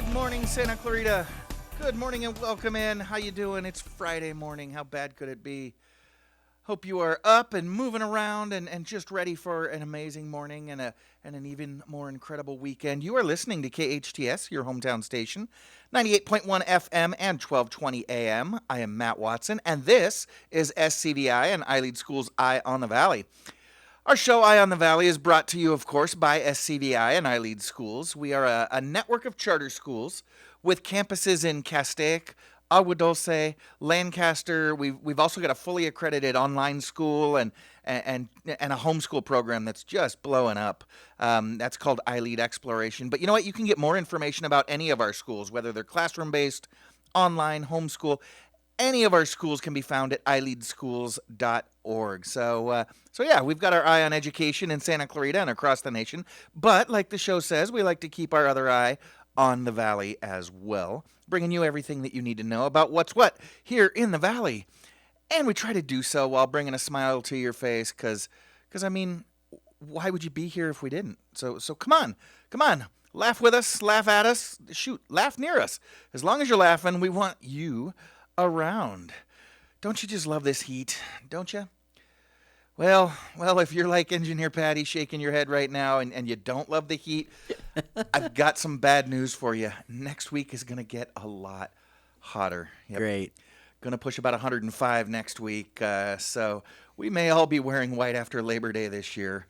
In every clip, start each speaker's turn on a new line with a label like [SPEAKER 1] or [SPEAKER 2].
[SPEAKER 1] Good morning, Santa Clarita. Good morning and welcome in. How you doing? It's Friday morning. How bad could it be? Hope you are up and moving around and just ready for an amazing morning and an even more incredible weekend. You are listening to KHTS, your hometown station, 98.1 FM and 1220 AM. I am Matt Watson, and this is SCVi and I Lead Schools Eye on the Valley. Our show, Eye on the Valley, is brought to you, of course, by SCVi and I Lead Schools. We are a network of charter schools with campuses in Castaic, Agua Dulce, Lancaster. We've also got a fully accredited online school and a homeschool program that's just blowing up. That's called I Lead Exploration. But you know what? You can get more information about any of our schools, whether they're classroom-based, online, homeschool. Any of our schools can be found at ileadschools.org. So yeah, we've got our eye on education in Santa Clarita and across the nation. But like the show says, we like to keep our other eye on the Valley as well, bringing you everything that you need to know about what's what here in the Valley. And we try to do so while bringing a smile to your face, because I mean, why would you be here if we didn't? So come on, laugh with us, laugh at us, shoot, laugh near us. As long as you're laughing, we want you around. Don't you just love this heat, don't you? Well, if you're like Engineer Patty shaking your head right now and you don't love the heat, I've got some bad news for you. Next week is going to get a lot hotter. Yep.
[SPEAKER 2] Great.
[SPEAKER 1] Going to push about 105 next week, so we may all be wearing white after Labor Day this year.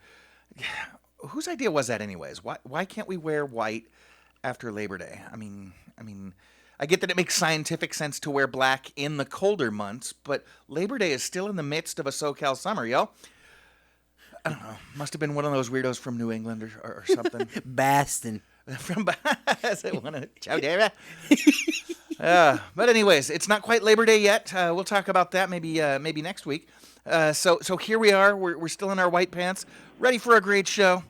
[SPEAKER 1] Whose idea was that anyways? Why can't we wear white after Labor Day? I mean, I get that it makes scientific sense to wear black in the colder months, but Labor Day is still in the midst of a SoCal summer, yo. I don't know. Must have been one of those weirdos from New England or something.
[SPEAKER 2] Boston.
[SPEAKER 1] From Ciao, Dara. But anyways, it's not quite Labor Day yet. We'll talk about that maybe next week. So here we are. We're still in our white pants, ready for a great show.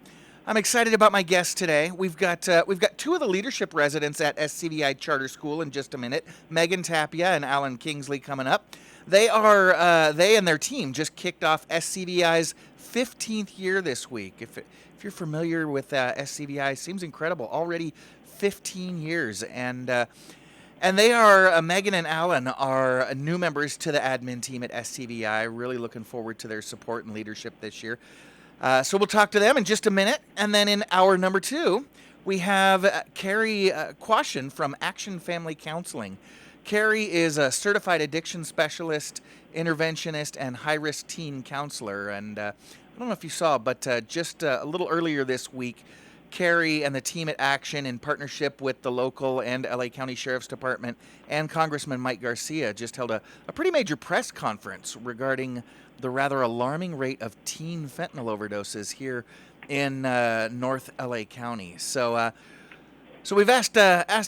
[SPEAKER 1] I'm excited about my guests today. We've got two of the leadership residents at SCVi Charter School in just a minute. Megan Tapia and Kingsley coming up. They and their team just kicked off SCVi's 15th year this week. If you're familiar with SCVi, seems incredible. Already 15 years, and they are Megan and Alan are new members to the admin team at SCVi. Really looking forward to their support and leadership this year. So we'll talk to them in just a minute. And then in hour number 2, we have Cary Quashen from Action Family Counseling. Cary is a certified addiction specialist, interventionist, and high-risk teen counselor. And I don't know if you saw, but just a little earlier this week, Cary and the team at Action, in partnership with the local and LA County Sheriff's Department and Congressman Mike Garcia, just held a pretty major press conference regarding the rather alarming rate of teen fentanyl overdoses here in North LA County. So we've asked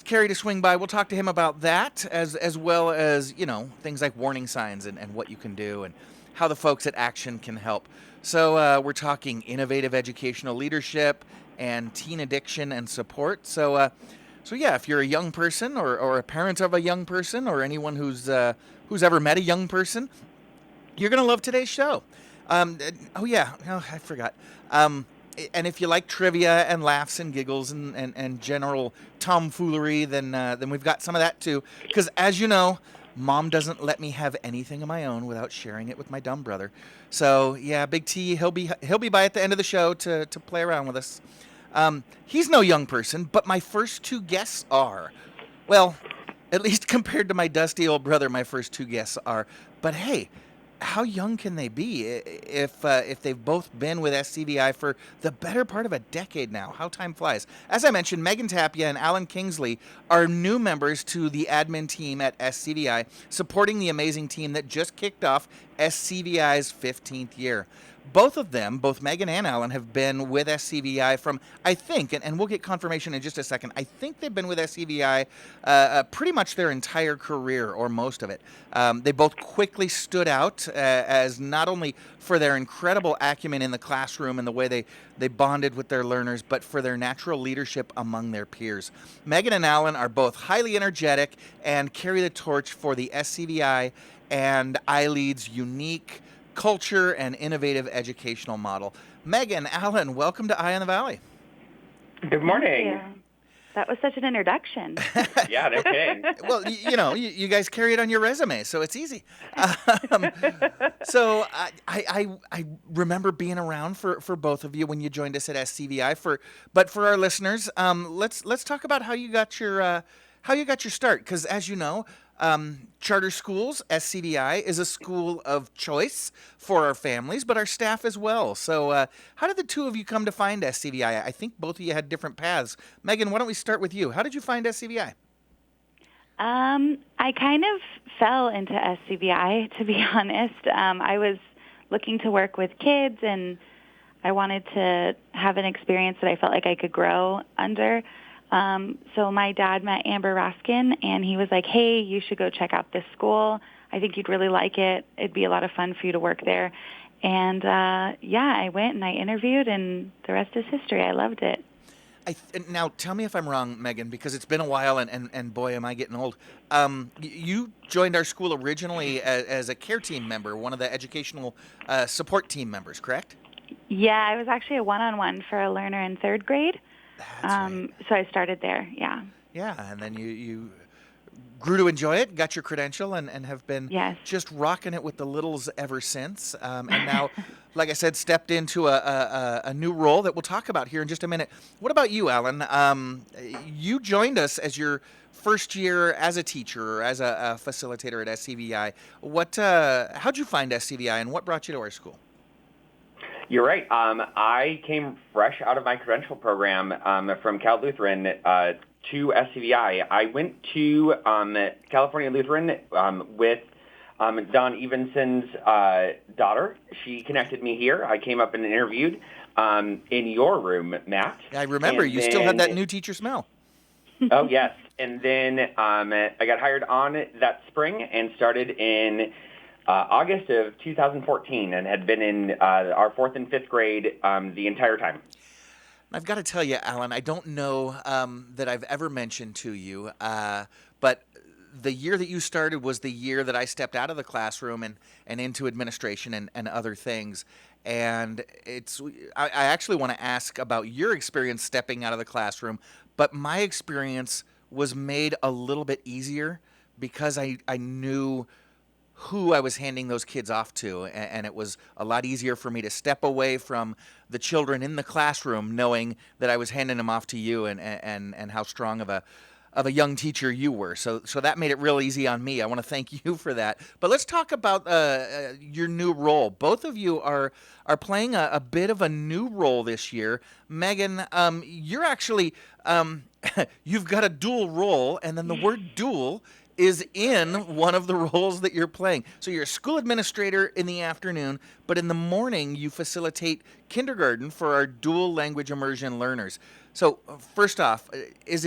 [SPEAKER 1] Cary to swing by. We'll talk to him about that, as well as, things like warning signs and what you can do and how the folks at Action can help. So we're talking innovative educational leadership and teen addiction and support. So yeah, if you're a young person or a parent of a young person or anyone who's ever met a young person, you're going to love today's show. I forgot. And if you like trivia and laughs and giggles and general tomfoolery, then we've got some of that too. Because as you know, Mom doesn't let me have anything of my own without sharing it with my dumb brother. So yeah, Big T, he'll be by at the end of the show to play around with us. He's no young person, but my first two guests are. Well, at least compared to my dusty old brother, my first two guests are. But hey, how young can they be if they've both been with SCVi for the better part of a decade now? How time flies. As I mentioned, Megan Tapia and Kingsley are new members to the admin team at SCVi, supporting the amazing team that just kicked off SCVi's 15th year. Both of them, both Megan and Alan, have been with SCVi from, I think, and we'll get confirmation in just a second, I think they've been with SCVi pretty much their entire career, or most of it. They both quickly stood out as not only for their incredible acumen in the classroom and the way they bonded with their learners, but for their natural leadership among their peers. Megan and Alan are both highly energetic and carry the torch for the SCVi and iLead's unique culture and innovative educational model. Megan, Alan, welcome to Eye on the Valley.
[SPEAKER 3] Good morning.
[SPEAKER 2] That was such an introduction.
[SPEAKER 3] Yeah, no kidding.
[SPEAKER 1] Well, you guys carry it on your resume, so it's easy. Um, so I remember being around for both of you when you joined us at SCVi. But for our listeners, let's talk about how you got your start. Because as you know, charter schools, SCVi, is a school of choice for our families, but our staff as well. So how did the two of you come to find SCVi? I think both of you had different paths. Megan, why don't we start with you? How did you find SCVi?
[SPEAKER 2] I kind of fell into SCVi, to be honest. I was looking to work with kids, and I wanted to have an experience that I felt like I could grow under. So my dad met Amber Raskin, and he was like, hey, you should go check out this school. I think you'd really like it. It'd be a lot of fun for you to work there. And, I went and I interviewed, and the rest is history. I loved it.
[SPEAKER 1] Now, tell me if I'm wrong, Megan, because it's been a while, and boy, am I getting old. You joined our school originally as a care team member, one of the educational support team members, correct?
[SPEAKER 2] Yeah, I was actually a one-on-one for a learner in third grade.
[SPEAKER 1] That's right.
[SPEAKER 2] So I started there, yeah.
[SPEAKER 1] Yeah, and then you grew to enjoy it, got your credential, and have been just rocking it with the littles ever since. And now, like I said, stepped into a new role that we'll talk about here in just a minute. What about you, Alan? You joined us as your first year as a teacher or as a facilitator at SCVi. How'd you find SCVi, and what brought you to our school?
[SPEAKER 3] You're right. I came fresh out of my credential program from Cal Lutheran to SCVi. I went to California Lutheran with Don Evenson's daughter. She connected me here. I came up and interviewed in your room, Matt.
[SPEAKER 1] I remember. You still had that new teacher smell.
[SPEAKER 3] Oh, yes. And then I got hired on that spring and started in August of 2014, and had been in our 4th and 5th grade the entire time.
[SPEAKER 1] I've got to tell you, Alan, I don't know that I've ever mentioned to you, but the year that you started was the year that I stepped out of the classroom and into administration and other things. And I actually want to ask about your experience stepping out of the classroom, but my experience was made a little bit easier because I knew who I was handing those kids off to, and it was a lot easier for me to step away from the children in the classroom knowing that I was handing them off to you and how strong of a young teacher you were. So that made it real easy on me. I want to thank you for that. But let's talk about your new role. Both of you are playing a bit of a new role this year. Megan, you're actually, you've got a dual role, and then the word dual is in one of the roles that you're playing. So you're a school administrator in the afternoon, but in the morning you facilitate kindergarten for our dual language immersion learners. So first off, has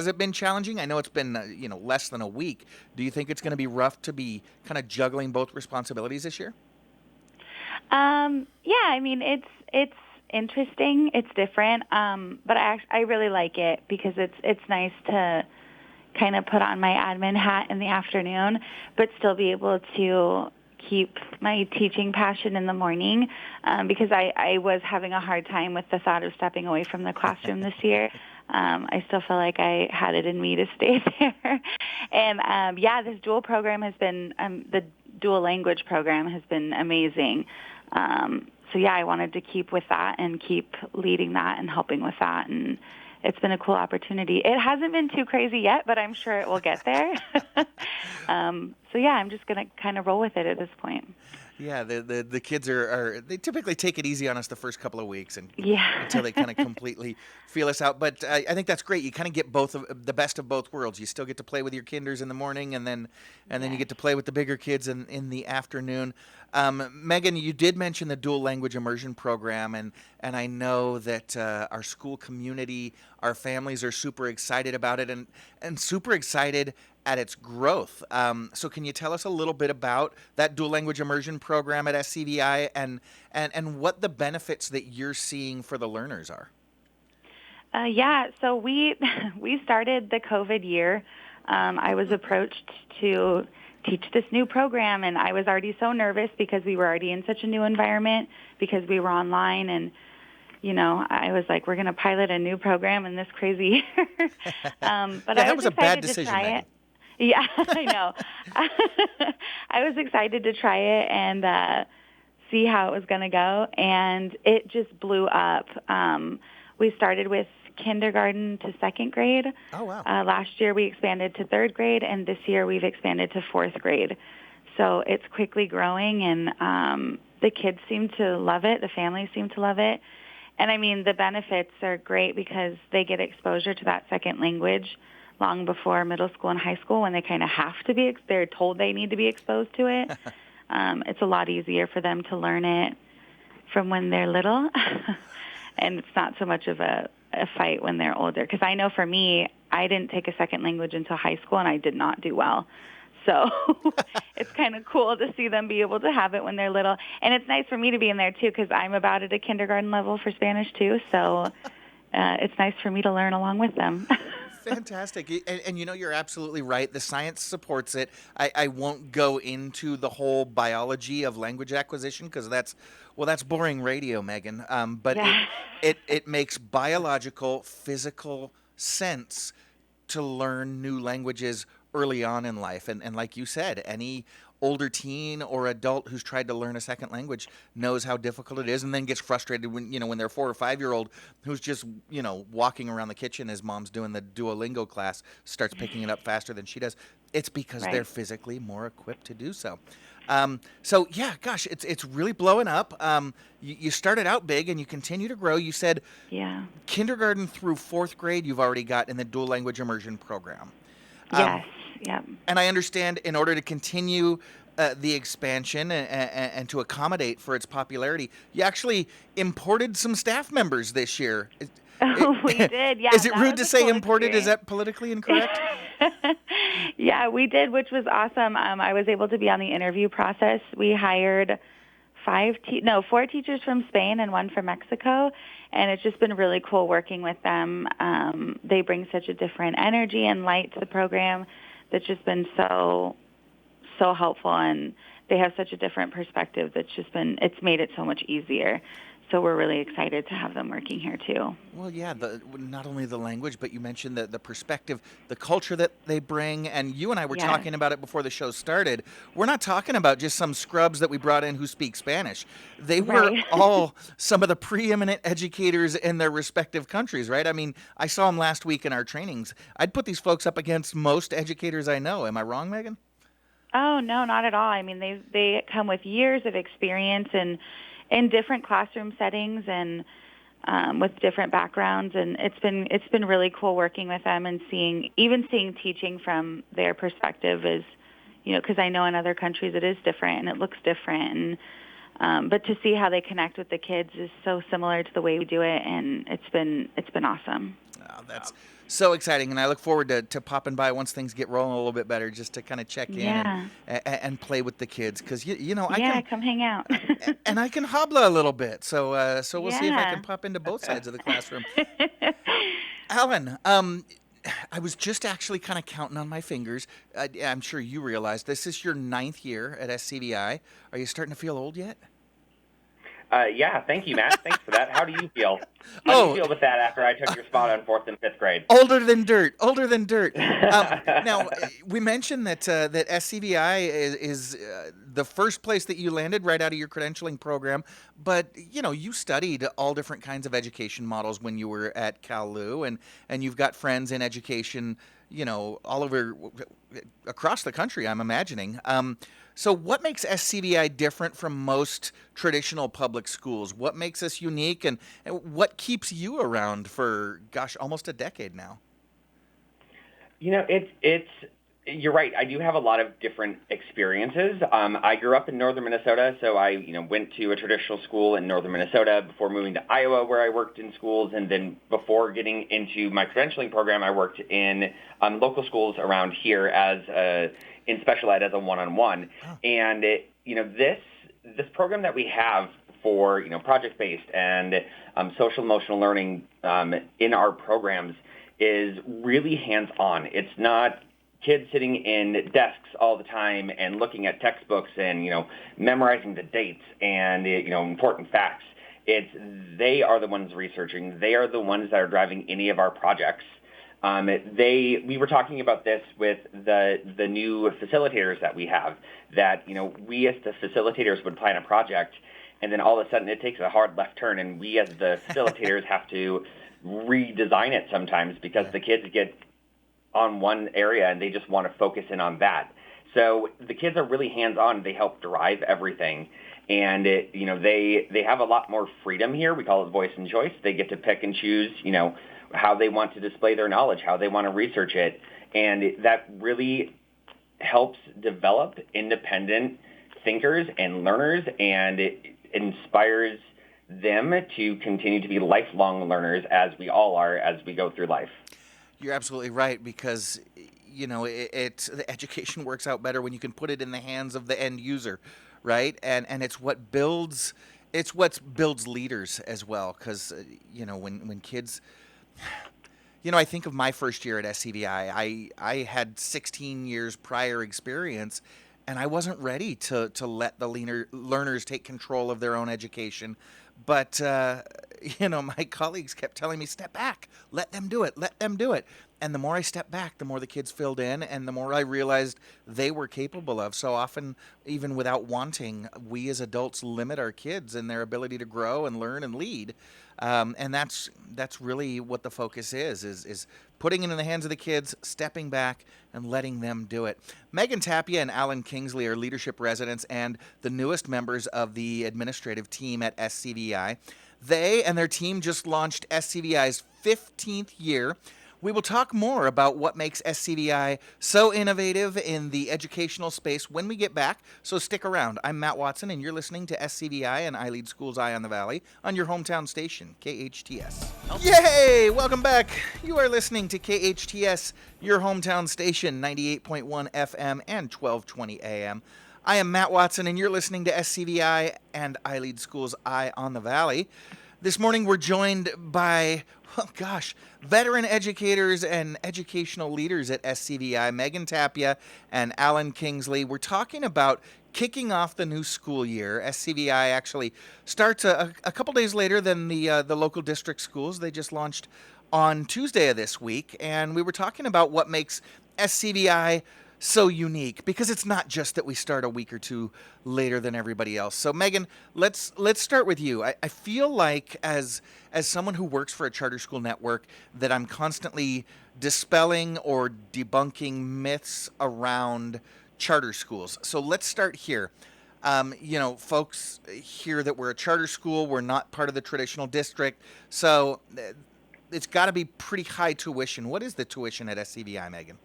[SPEAKER 1] it been challenging? I know it's been less than a week. Do you think it's going to be rough to be kind of juggling both responsibilities this year?
[SPEAKER 2] Yeah, I mean it's interesting, it's different, but I really like it because it's nice to kind of put on my admin hat in the afternoon, but still be able to keep my teaching passion in the morning, because I was having a hard time with the thought of stepping away from the classroom this year. I still feel like I had it in me to stay there. And this dual program has been, the dual language program has been amazing. I wanted to keep with that and keep leading that and helping with that. And it's been a cool opportunity. It hasn't been too crazy yet, but I'm sure it will get there. I'm just going to kind of roll with it at this point.
[SPEAKER 1] Yeah, the kids they typically take it easy on us the first couple of weeks until they kind of completely feel us out. But I think that's great. You kind of get the best of both worlds. You still get to play with your kinders in the morning, and then you get to play with the bigger kids in the afternoon. Megan, you did mention the dual language immersion program, and I know that our school community, our families are super excited about it and super excited at its growth. So can you tell us a little bit about that dual language immersion program at SCVi and what the benefits that you're seeing for the learners are?
[SPEAKER 2] So we started the COVID year. I was approached to teach this new program, and I was already so nervous because we were already in such a new environment because we were online, and I was like, we're going to pilot a new program in this crazy year. But
[SPEAKER 1] Yeah,
[SPEAKER 2] I
[SPEAKER 1] that
[SPEAKER 2] was
[SPEAKER 1] was a bad
[SPEAKER 2] excited to
[SPEAKER 1] decision,
[SPEAKER 2] try
[SPEAKER 1] Megan.
[SPEAKER 2] it. Yeah, I know. I was excited to try it and see how it was going to go, and it just blew up. We started with kindergarten to second grade.
[SPEAKER 1] Oh, wow.
[SPEAKER 2] Last year we expanded to third grade, and this year we've expanded to fourth grade. So it's quickly growing, and the kids seem to love it. The families seem to love it. And, I mean, the benefits are great because they get exposure to that second language long before middle school and high school when they kind of have to be. They're told they need to be exposed to it. It's a lot easier for them to learn it from when they're little. And it's not so much of a fight when they're older. Because I know for me, I didn't take a second language until high school, and I did not do well. So it's kind of cool to see them be able to have it when they're little. And it's nice for me to be in there, too, because I'm about at a kindergarten level for Spanish, too. So it's nice for me to learn along with them.
[SPEAKER 1] Fantastic. And you're absolutely right. The science supports it. I won't go into the whole biology of language acquisition because that's boring radio, Megan. But
[SPEAKER 2] Yeah.
[SPEAKER 1] it makes biological, physical sense to learn new languages early on in life. And like you said, any older teen or adult who's tried to learn a second language knows how difficult it is and then gets frustrated when they're 4 or 5 year old who's just, walking around the kitchen as mom's doing the Duolingo class starts picking it up faster than she does. It's because
[SPEAKER 2] Right.
[SPEAKER 1] they're physically more equipped to do so. So yeah, gosh, it's really blowing up. You started out big and you continue to grow. You said
[SPEAKER 2] Yeah.
[SPEAKER 1] kindergarten through fourth grade you've already got in the dual language immersion program.
[SPEAKER 2] Yes. Yep.
[SPEAKER 1] And I understand in order to continue the expansion and to accommodate for its popularity, you actually imported some staff members this year.
[SPEAKER 2] We did, yeah.
[SPEAKER 1] Is it
[SPEAKER 2] that
[SPEAKER 1] rude
[SPEAKER 2] was
[SPEAKER 1] to
[SPEAKER 2] a
[SPEAKER 1] say
[SPEAKER 2] cool
[SPEAKER 1] imported? Is
[SPEAKER 2] experience.
[SPEAKER 1] that politically incorrect?
[SPEAKER 2] Yeah, we did, which was awesome. I was able to be on the interview process. We hired 4 teachers from Spain and 1 from Mexico, and it's just been really cool working with them. They bring such a different energy and light to the program that's just been so helpful, and they have such a different perspective it's made it so much easier. So we're really excited to have them working here too.
[SPEAKER 1] Well, yeah, not only the language, but you mentioned the perspective, the culture that they bring, and you and I were
[SPEAKER 2] Yes.
[SPEAKER 1] talking about it before the show started. We're not talking about just some scrubs that we brought in who speak Spanish. They were
[SPEAKER 2] Right.
[SPEAKER 1] all some of the preeminent educators in their respective countries, right? I mean, I saw them last week in our trainings. I'd put these folks up against most educators I know. Am I wrong, Megan?
[SPEAKER 2] Oh, no, not at all. I mean, they come with years of experience and in different classroom settings and with different backgrounds, and it's been really cool working with them and seeing teaching from their perspective is, because I know in other countries it is different and it looks different, and but to see how they connect with the kids is so similar to the way we do it, and it's been awesome.
[SPEAKER 1] Oh, that's so exciting, and I look forward to popping by once things get rolling a little bit better, just to kind of check in
[SPEAKER 2] Yeah.
[SPEAKER 1] and play with the kids, because I
[SPEAKER 2] Yeah,
[SPEAKER 1] can
[SPEAKER 2] come hang out.
[SPEAKER 1] and I can hobble a little bit, so we'll see if I
[SPEAKER 2] Yeah.
[SPEAKER 1] can pop into both sides of the classroom. Alan, I was just actually kind of counting on my fingers. I'm sure you realize this is your 9th year at SCVi. Are you starting to feel old yet?
[SPEAKER 3] Yeah, thank you, Matt. Thanks for that. How do you feel? How do you feel with that after I took your spot on 4th and 5th grade?
[SPEAKER 1] Older than dirt. Older than dirt. Now, we mentioned that SCVi is the first place that you landed right out of your credentialing program, but you studied all different kinds of education models when you were at Cal Lu, and you've got friends in education, all over across the country, I'm imagining. So what makes SCVi different from most traditional public schools? What makes us unique, and what keeps you around for, gosh, almost a decade now?
[SPEAKER 3] You're right. I do have a lot of different experiences. I grew up in northern Minnesota, so I went to a traditional school in northern Minnesota before moving to Iowa, where I worked in schools, and then before getting into my credentialing program, I worked in local schools around here in special ed as a one-on-one.
[SPEAKER 1] Oh.
[SPEAKER 3] And this program that we have for project-based and social emotional learning in our programs is really hands-on. It's not kids sitting in desks all the time and looking at textbooks and memorizing the dates and important facts. they are the ones researching. They are the ones that are driving any of our projects. We were talking about this with the new facilitators that we have, that, we as the facilitators would plan a project, and then all of a sudden it takes a hard left turn, and we as the facilitators have to redesign it sometimes because the kids get on one area and they just want to focus in on that. So the kids are really hands-on. They help drive everything. And, they have a lot more freedom here. We call it voice and choice. They get to pick and choose, how they want to display their knowledge, how they want to research it. And that really helps develop independent thinkers and learners, and it inspires them to continue to be lifelong learners, as we all are as we go through life.
[SPEAKER 1] You're absolutely right, because the education works out better when you can put it in the hands of the end user, right? And it's what builds leaders as well, because when kids, I think of my first year at SCVi. I had 16 years prior experience, and I wasn't ready to let the learners take control of their own education. But, my colleagues kept telling me, step back, let them do it. And the more I stepped back, the more the kids filled in, and the more I realized they were capable of. So often, even without wanting, we as adults limit our kids in their ability to grow and learn and lead. And that's really what the focus is putting it in the hands of the kids, stepping back, and letting them do it. Megan Tapia and Alan Kingsley are leadership residents and the newest members of the administrative team at SCVi. They and their team just launched SCVi's 15th year. We will talk more about what makes SCVi so innovative in the educational space when we get back, so stick around. I'm Matt Watson, and you're listening to SCVi and I Lead Schools Eye on the Valley on your hometown station, KHTS. Yay! Welcome back. You are listening to KHTS, your hometown station, 98.1 FM and 1220 AM. I am Matt Watson, and you're listening to SCVi and I Lead Schools Eye on the Valley. This morning we're joined by, veteran educators and educational leaders at SCVi, Megan Tapia and Alan Kingsley. We're talking about kicking off the new school year. SCVi actually starts a couple days later than the local district schools. They just launched on Tuesday of this week, and we were talking about what makes SCVi so unique, because it's not just that we start a week or two later than everybody else. So Megan, let's start with you. I feel like as someone who works for a charter school network that I'm constantly dispelling or debunking myths around charter schools. So let's start here. Folks hear that we're a charter school, we're not part of the traditional district, so it's got to be pretty high tuition. What is the tuition at SCVi, Megan?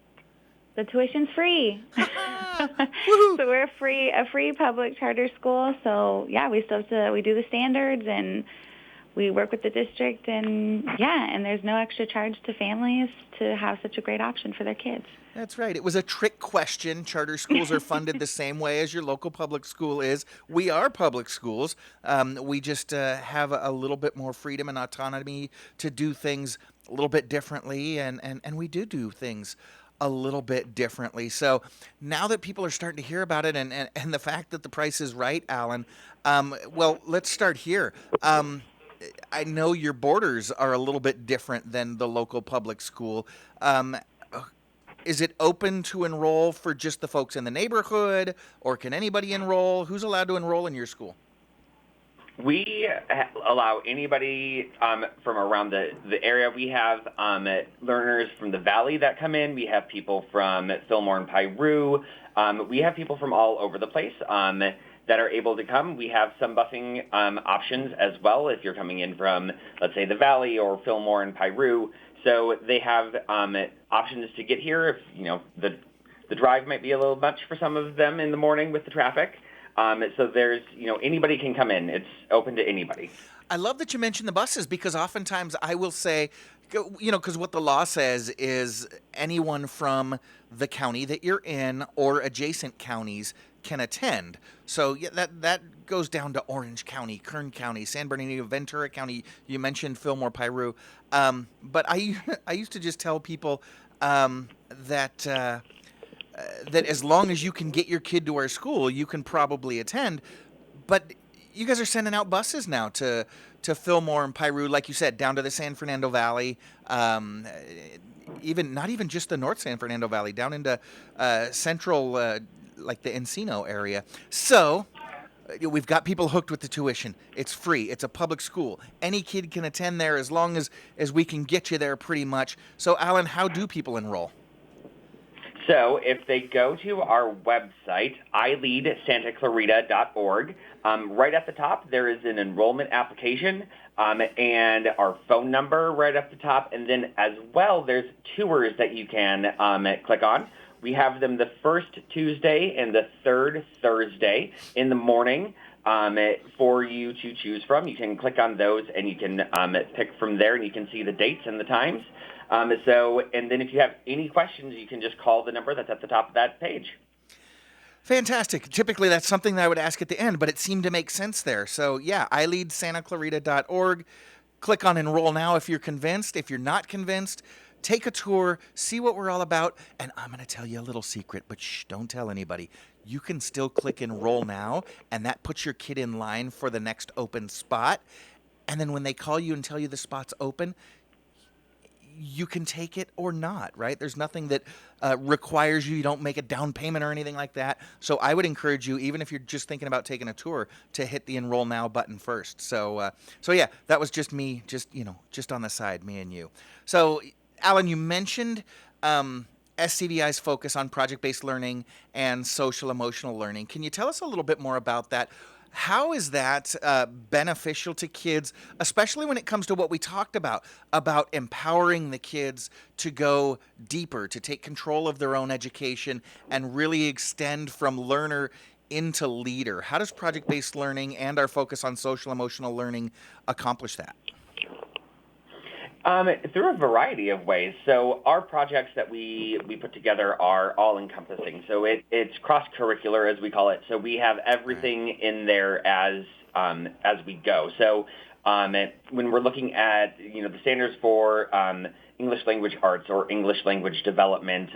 [SPEAKER 2] The tuition's free. So we're a free public charter school. So yeah, we do the standards, and we work with the district, and there's no extra charge to families to have such a great option for their kids.
[SPEAKER 1] That's right. It was a trick question. Charter schools are funded the same way as your local public school is. We are public schools. We just have a little bit more freedom and autonomy to do things a little bit differently, and we do things a little bit differently. So now that people are starting to hear about it, and the fact that the price is right, Alan, let's start here. I know your borders are a little bit different than the local public school. Is it open to enroll for just the folks in the neighborhood, or can anybody enroll? Who's allowed to enroll in your school?
[SPEAKER 3] We allow anybody from around the area. We have learners from the valley that come in. We have people from Fillmore and Piru. We have people from all over the place that are able to come. We have some busing options as well if you're coming in from, let's say, the valley or Fillmore and Piru. So they have options to get here. If the drive might be a little much for some of them in the morning with the traffic. So there's, anybody can come in. It's open to anybody.
[SPEAKER 1] I love that you mentioned the buses, because oftentimes I will say, because what the law says is anyone from the county that you're in or adjacent counties can attend. So that goes down to Orange County, Kern County, San Bernardino, Ventura County. You mentioned Fillmore, Piru. But I used to just tell people that as long as you can get your kid to our school, you can probably attend. But you guys are sending out buses now to Fillmore and Piru, like you said, down to the San Fernando Valley, even not even just the North San Fernando Valley, down into central, like the Encino area. So we've got people hooked with the tuition. It's free. It's a public school. Any kid can attend there as long as we can get you there pretty much. So, Alan, how do people enroll?
[SPEAKER 3] So if they go to our website, ileadsantaclarita.org, right at the top, there is an enrollment application and our phone number right at the top. And then as well, there's tours that you can click on. We have them the first Tuesday and the third Thursday in the morning for you to choose from. You can click on those and you can pick from there, and you can see the dates and the times. And then if you have any questions, you can just call the number that's at the top of that page.
[SPEAKER 1] Fantastic. Typically, that's something that I would ask at the end, but it seemed to make sense there. So, yeah, ileadsantaclarita.org. Click on Enroll Now if you're convinced. If you're not convinced, take a tour, see what we're all about, and I'm going to tell you a little secret, but shh, don't tell anybody. You can still click Enroll Now, and that puts your kid in line for the next open spot. And then when they call you and tell you the spot's open, you can take it or not, right? There's nothing that requires you don't make a down payment or anything like that. So I would encourage you, even if you're just thinking about taking a tour, to hit the Enroll Now button first. So yeah, that was just me, just on the side, me and you. So, Alan, you mentioned SCVi's focus on project-based learning and social-emotional learning. Can you tell us a little bit more about that? How is that beneficial to kids, especially when it comes to what we talked about empowering the kids to go deeper, to take control of their own education and really extend from learner into leader? How does project-based learning and our focus on social-emotional learning accomplish that?
[SPEAKER 3] Through a variety of ways. So our projects that we put together are all-encompassing. So it's cross-curricular, as we call it. So we have everything in there as we go. So when we're looking at the standards for English language arts or English language development,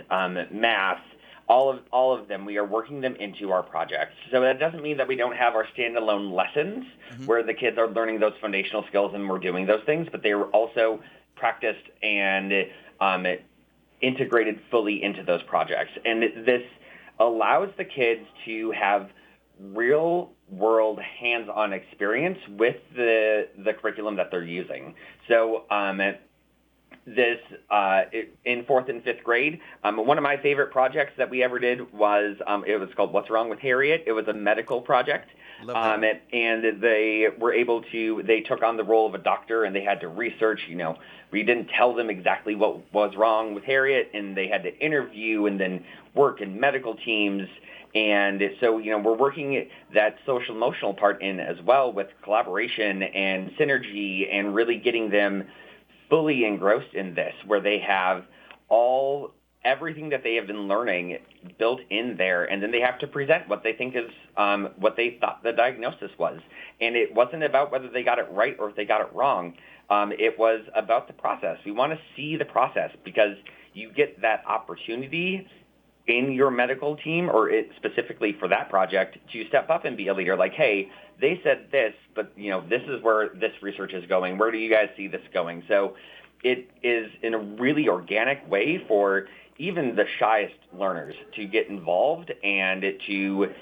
[SPEAKER 3] math, all of them, we are working them into our projects. So that doesn't mean that we don't have our standalone lessons where the kids are learning those foundational skills and we're doing those things, but they are also practiced and integrated fully into those projects. And this allows the kids to have real-world hands-on experience with the curriculum that they're using. So in fourth and fifth grade, one of my favorite projects that we ever did was it was called What's Wrong with Harriet. It was a medical project. And they took on the role of a doctor, and they had to research, we didn't tell them exactly what was wrong with Harriet, and they had to interview and then work in medical teams. And so, we're working that social emotional part in as well with collaboration and synergy and really getting them fully engrossed in this, where they have everything that they have been learning built in there, and then they have to present what they think is what they thought the diagnosis was. And it wasn't about whether they got it right or if they got it wrong. It was about the process. We want to see the process because you get that opportunity in your medical team, or specifically for that project, to step up and be a leader. Like, hey, they said this, but this is where this research is going. Where do you guys see this going? So it is in a really organic way for even the shyest learners to get involved and to,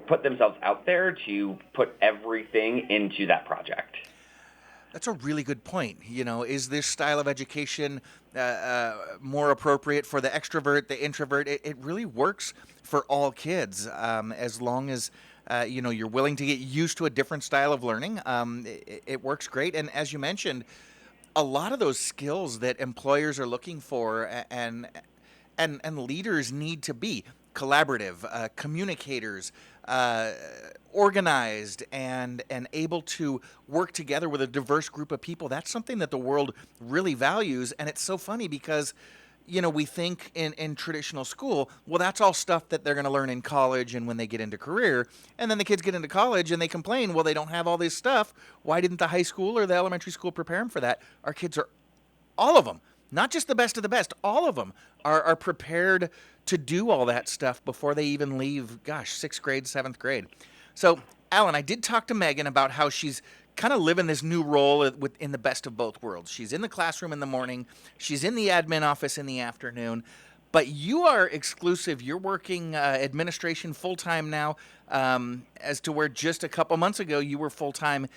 [SPEAKER 3] put themselves out there to put everything into that project.
[SPEAKER 1] That's a really good point. Is this style of education more appropriate for the extrovert, the introvert? It really works for all kids as long as you're willing to get used to a different style of learning. It works great. And as you mentioned, a lot of those skills that employers are looking for and leaders need to be collaborative, communicators, organized, and able to work together with a diverse group of people. That's something that the world really values. And it's so funny because we think in traditional school, well, that's all stuff that they're going to learn in college and when they get into career. And then the kids get into college and they complain, well, they don't have all this stuff. Why didn't the high school or the elementary school prepare them for that? Our kids are, all of them, not just the best of the best, all of them are prepared to do all that stuff before they even leave, 6th grade, 7th grade. So Alan, I did talk to Megan about how she's kind of living this new role in the best of both worlds. She's in the classroom in the morning, she's in the admin office in the afternoon, but you are exclusive. You're working administration full-time now, as to where just a couple months ago you were full-time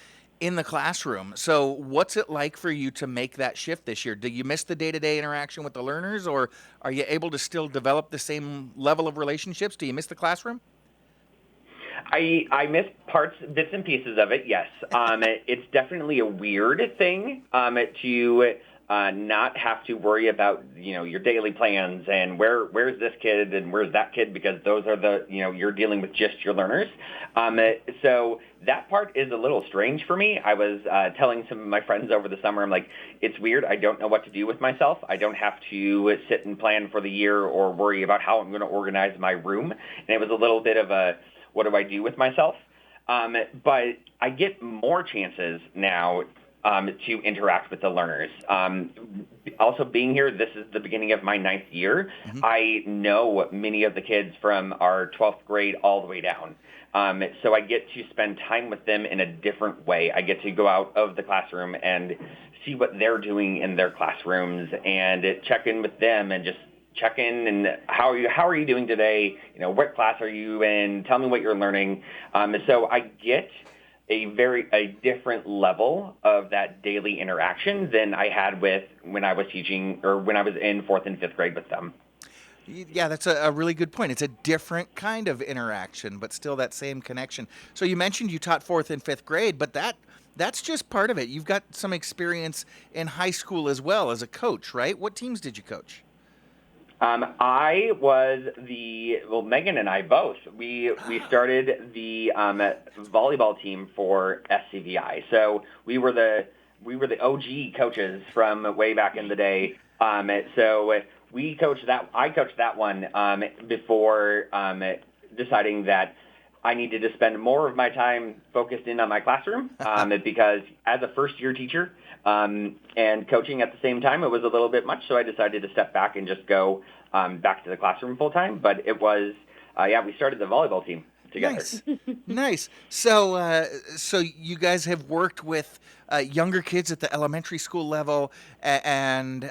[SPEAKER 1] in the classroom. So what's it like for you to make that shift this year? Do you miss the day-to-day interaction with the learners, or are you able to still develop the same level of relationships? Do you miss the classroom?
[SPEAKER 3] I miss bits and pieces of it, yes. It's definitely a weird thing to not have to worry about, your daily plans and where's this kid and where's that kid, because those are you're dealing with just your learners. So that part is a little strange for me. I was telling some of my friends over the summer, I'm like, it's weird. I don't know what to do with myself. I don't have to sit and plan for the year or worry about how I'm going to organize my room. And it was a little bit of a, what do I do with myself? But I get more chances now to interact with the learners. Also being here, this is the beginning of my 9th year. Mm-hmm. I know many of the kids from our 12th grade all the way down. So I get to spend time with them in a different way. I get to go out of the classroom and see what they're doing in their classrooms and check in with them and just check in and how are you doing today? What class are you in? Tell me what you're learning. So I get a different level of that daily interaction than I had when I was teaching or when I was in 4th and 5th grade with them.
[SPEAKER 1] Yeah, that's a really good point. It's a different kind of interaction, but still that same connection. So you mentioned you taught 4th and 5th grade, but that's just part of it. You've got some experience in high school as well as a coach, right? What teams did you coach?
[SPEAKER 3] I was Megan and I both. We started the volleyball team for SCVi. So we were the OG coaches from way back in the day. So we coached that. I coached that one before deciding that I needed to spend more of my time focused in on my classroom because as a first-year teacher and coaching at the same time, it was a little bit much, so I decided to step back and just go back to the classroom full-time. But it was, we started the volleyball team together.
[SPEAKER 1] Nice. So you guys have worked with younger kids at the elementary school level, and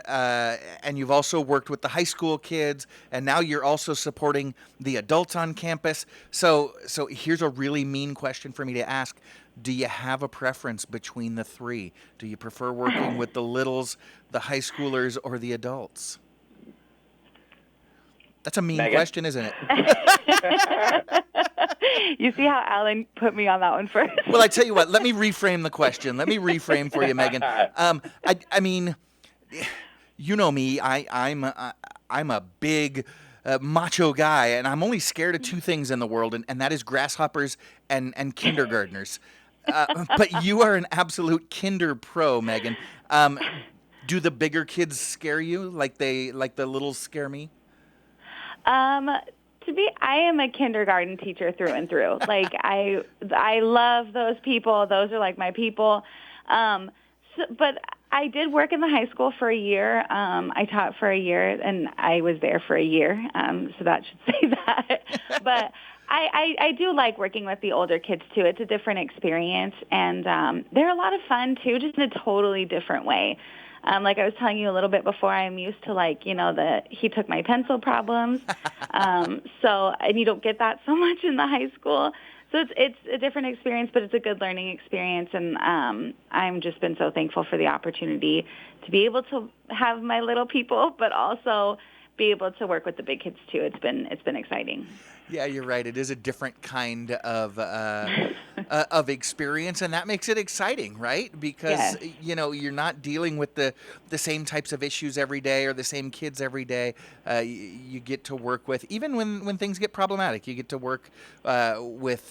[SPEAKER 1] you've also worked with the high school kids, and now you're also supporting the adults on campus. So here's a really mean question for me to ask. Do you have a preference between the three? Do you prefer working with the littles, the high schoolers, or the adults? That's a mean
[SPEAKER 3] Megan?
[SPEAKER 1] question, isn't it?
[SPEAKER 2] You see how Alan put me on that one first?
[SPEAKER 1] Well, I tell you what, let me reframe the question. Let me reframe for you, Megan. I mean, you know me, I'm a big macho guy, and I'm only scared of two things in the world, and that is grasshoppers and kindergartners. But you are an absolute kinder pro, Megan. Do the bigger kids scare you like the littles scare me?
[SPEAKER 2] I am a kindergarten teacher through and through. Like I love those people. Those are like my people. But I did work in the high school for a year. I taught for a year, and I was there for a year. So that should say that. But I do like working with the older kids too. It's a different experience, and they're a lot of fun too, just in a totally different way. Like I was telling you a little bit before, I'm used to he took my pencil problems. And you don't get that so much in the high school. So it's a different experience, but it's a good learning experience. And I'm just been so thankful for the opportunity to be able to have my little people, but also be able to work with the big kids too. It's been exciting.
[SPEAKER 1] Yeah, you're right. It is a different kind of experience, and that makes it exciting, right? Because you're not dealing with the same types of issues every day or the same kids every day. You get to work with, even when things get problematic, you get to work with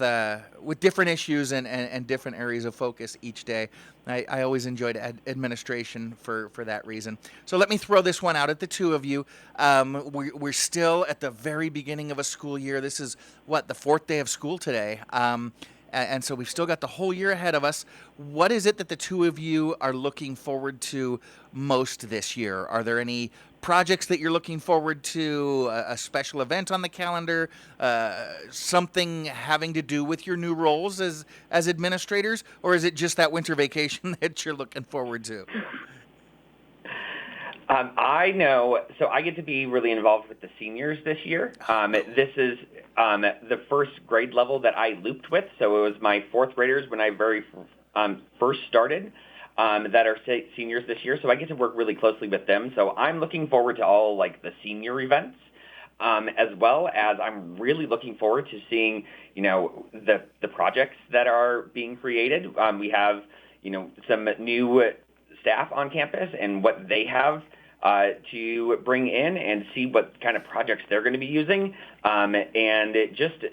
[SPEAKER 1] different issues and different areas of focus each day. I always enjoyed administration for that reason. So let me throw this one out at the two of you. We're still at the very beginning of a school year. This is the 4th day of school today. And so we've still got the whole year ahead of us. What is it that the two of you are looking forward to most this year? Are there any projects that you're looking forward to, a special event on the calendar, something having to do with your new roles as administrators, or is it just that winter vacation that you're looking forward to?
[SPEAKER 3] I know, so I get to be really involved with the seniors this year. This is the first grade level that I looped with, so it was my fourth graders when I very first started that are seniors this year, so I get to work really closely with them. So I'm looking forward to all like the senior events, as well as I'm really looking forward to seeing, the projects that are being created. We have, some new staff on campus and what they have to bring in and see what kind of projects they're going to be using, and just,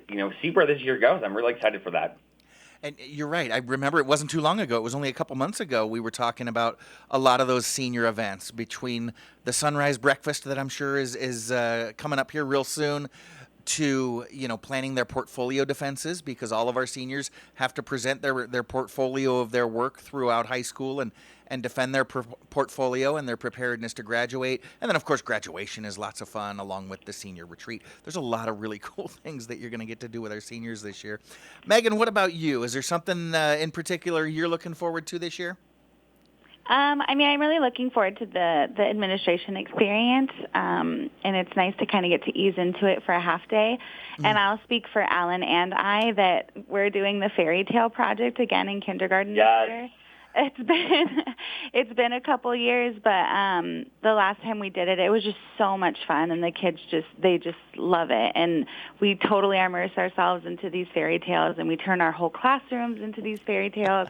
[SPEAKER 3] see where this year goes. I'm really excited for that.
[SPEAKER 1] And you're right. I remember it wasn't too long ago. It was only a couple months ago. We were talking about a lot of those senior events, between the sunrise breakfast that I'm sure is coming up here real soon, to planning their portfolio defenses, because all of our seniors have to present their portfolio of their work throughout high school and defend their portfolio and their preparedness to graduate. And then, of course, graduation is lots of fun, along with the senior retreat. There's a lot of really cool things that you're going to get to do with our seniors this year. Megan, what about you? Is there something in particular you're looking forward to this year?
[SPEAKER 2] I'm really looking forward to the administration experience, and it's nice to kind of get to ease into it for a half day. And I'll speak for Alan and I that we're doing the fairy tale project again in kindergarten this year. It's been a couple years, but the last time we did it, it was just so much fun, and the kids they just love it. And we totally immerse ourselves into these fairy tales, and we turn our whole classrooms into these fairy tales,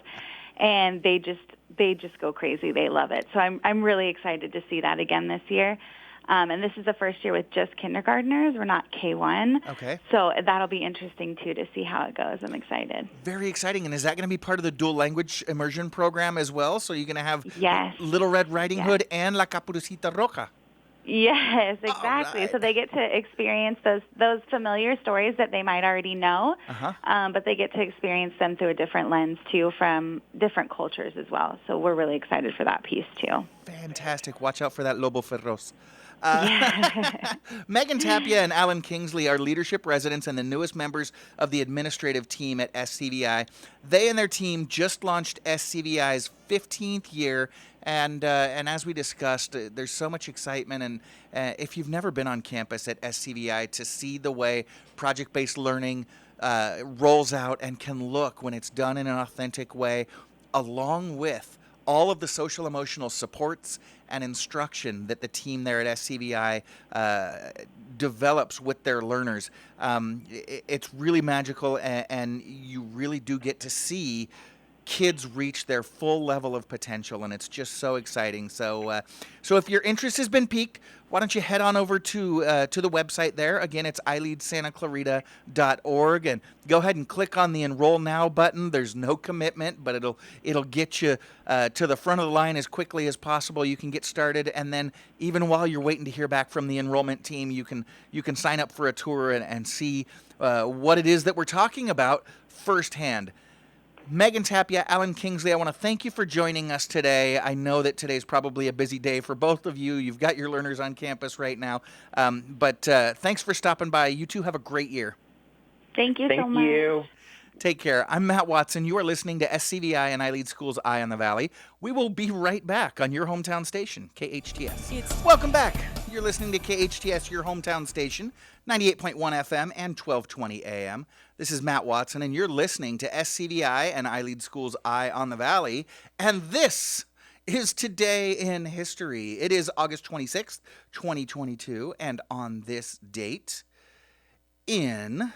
[SPEAKER 2] and they just go crazy. They love it. So I'm really excited to see that again this year. And this is the first year with just kindergartners. We're not K1.
[SPEAKER 1] Okay.
[SPEAKER 2] So that'll be interesting, too, to see how it goes. I'm excited.
[SPEAKER 1] Very exciting. And is that going to be part of the dual language immersion program as well? So you're going to have
[SPEAKER 2] Yes.
[SPEAKER 1] Little Red Riding Hood and La Caperucita Roja.
[SPEAKER 2] Yes, exactly.
[SPEAKER 1] Right.
[SPEAKER 2] So they get to experience those familiar stories that they might already know, but they get to experience them through a different lens, too, from different cultures as well. So we're really excited for that piece, too.
[SPEAKER 1] Fantastic. Watch out for that Lobo Feroz. Megan Tapia and Alan Kingsley are leadership residents and the newest members of the administrative team at SCVi. They and their team just launched SCVi's 15th year, and as we discussed, there's so much excitement. And if you've never been on campus at SCVi, to see the way project-based learning rolls out and can look when it's done in an authentic way, along with all of the social emotional supports and instruction that the team there at SCVi develops with their learners. It's really magical, and you really do get to see kids reach their full level of potential, and it's just so exciting. So if your interest has been piqued, why don't you head on over to the website there. Again, it's ileadsantaclarita.org, and go ahead and click on the Enroll Now button. There's no commitment, but it'll get you to the front of the line as quickly as possible. You can get started, and then even while you're waiting to hear back from the enrollment team, you can sign up for a tour and see what it is that we're talking about firsthand. Megan Tapia, Alan Kingsley, I want to thank you for joining us today. I know that today's probably a busy day for both of you. You've got your learners on campus right now. But thanks for stopping by. You two have a great year.
[SPEAKER 2] Thank you so much.
[SPEAKER 3] Thank you.
[SPEAKER 1] Take care. I'm Matt Watson. You are listening to SCVi and I Lead School's Eye on the Valley. We will be right back on your hometown station, KHTS. Welcome back. You're listening to KHTS, your hometown station, 98.1 FM and 1220 AM. This is Matt Watson, and you're listening to SCVi and I Lead School's Eye on the Valley. And this is Today in History. It is August 26th, 2022, and on this date in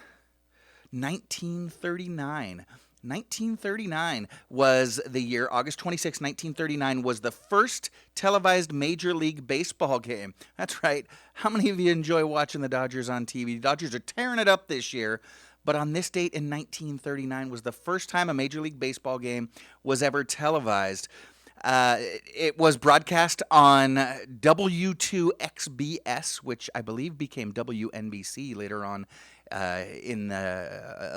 [SPEAKER 1] 1939. 1939 was the year. August 26, 1939 was the first televised Major League Baseball game. That's right. How many of you enjoy watching the Dodgers on TV? The Dodgers are tearing it up this year. But on this date in 1939 was the first time a Major League Baseball game was ever televised. It was broadcast on W2XBS, which I believe became WNBC later on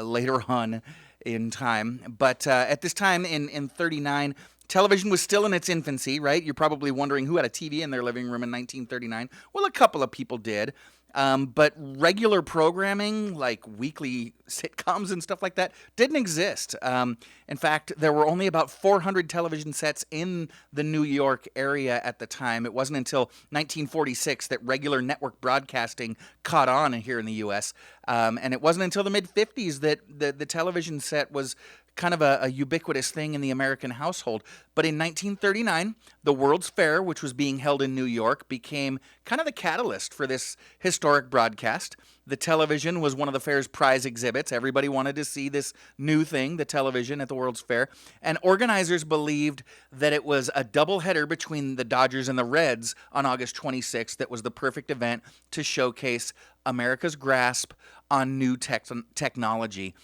[SPEAKER 1] later on in time. But at this time in 39, television was still in its infancy, right? You're probably wondering who had a TV in their living room in 1939. Well, a couple of people did. But regular programming, like weekly sitcoms and stuff like that, didn't exist. In fact, there were only about 400 television sets in the New York area at the time. It wasn't until 1946 that regular network broadcasting caught on here in the U.S. And it wasn't until the mid-50s that the television set was kind of a ubiquitous thing in the American household. But in 1939, the World's Fair, which was being held in New York, became kind of the catalyst for this historic broadcast. The television was one of the fair's prize exhibits. Everybody wanted to see this new thing, the television at the World's Fair. And organizers believed that it was a doubleheader between the Dodgers and the Reds on August 26th that was the perfect event to showcase America's grasp on new technology.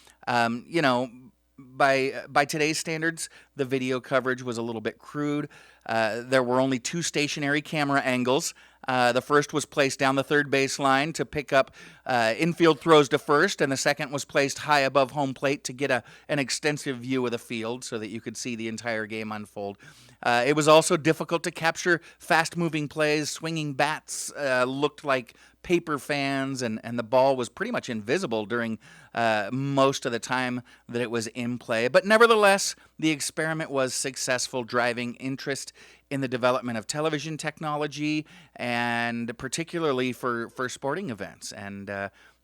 [SPEAKER 1] By today's standards, the video coverage was a little bit crude. There were only 2 stationary camera angles. The first was placed down the third base line to pick up infield throws to first, and the second was placed high above home plate to get an extensive view of the field so that you could see the entire game unfold. It was also difficult to capture fast-moving plays. Swinging bats looked like paper fans, and the ball was pretty much invisible during most of the time that it was in play. But nevertheless, the experiment was successful, driving interest in the development of television technology, and particularly for sporting events. And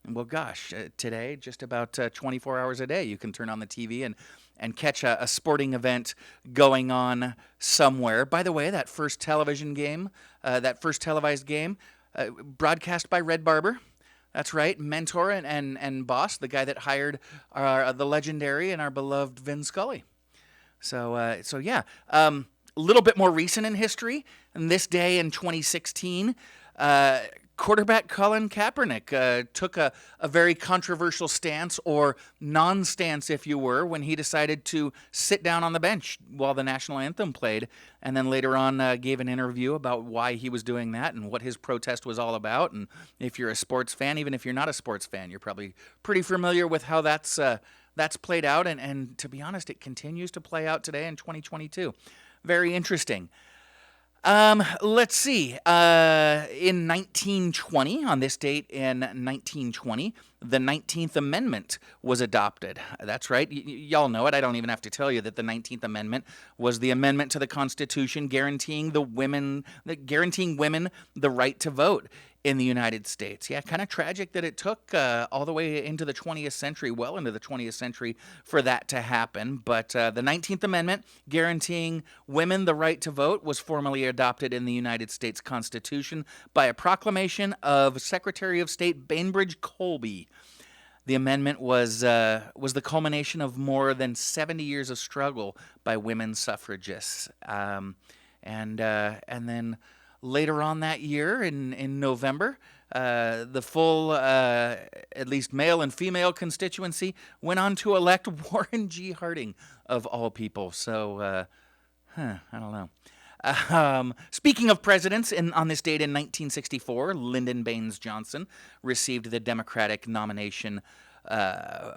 [SPEAKER 1] well, gosh, today, just about 24 hours a day, you can turn on the TV and catch a sporting event going on somewhere. By the way, that first television game, that first televised game, broadcast by Red Barber. That's right, mentor and boss, the guy that hired the legendary and our beloved Vin Scully. So yeah, a little bit more recent in history. And this day in 2016, quarterback Colin Kaepernick took a very controversial stance, or non-stance if you were, when he decided to sit down on the bench while the national anthem played, and then later on gave an interview about why he was doing that and what his protest was all about. And if you're a sports fan, even if you're not a sports fan, you're probably pretty familiar with how that's played out, and to be honest, it continues to play out today in 2022. Very interesting. Let's see. In 1920, on this date in 1920, the 19th Amendment was adopted. That's right. Y'all know it. I don't even have to tell you that the 19th Amendment was the amendment to the Constitution guaranteeing women the right to vote in the United States. Yeah, kind of tragic that it took all the way into the 20th century, well into the 20th century, for that to happen. But the 19th Amendment, guaranteeing women the right to vote, was formally adopted in the United States Constitution by a proclamation of Secretary of State Bainbridge Colby. The amendment was the culmination of more than 70 years of struggle by women suffragists. And then later on that year, in November, the full, at least male and female constituency, went on to elect Warren G. Harding, of all people. So, I don't know. Speaking of presidents, on this date in 1964, Lyndon Baines Johnson received the Democratic nomination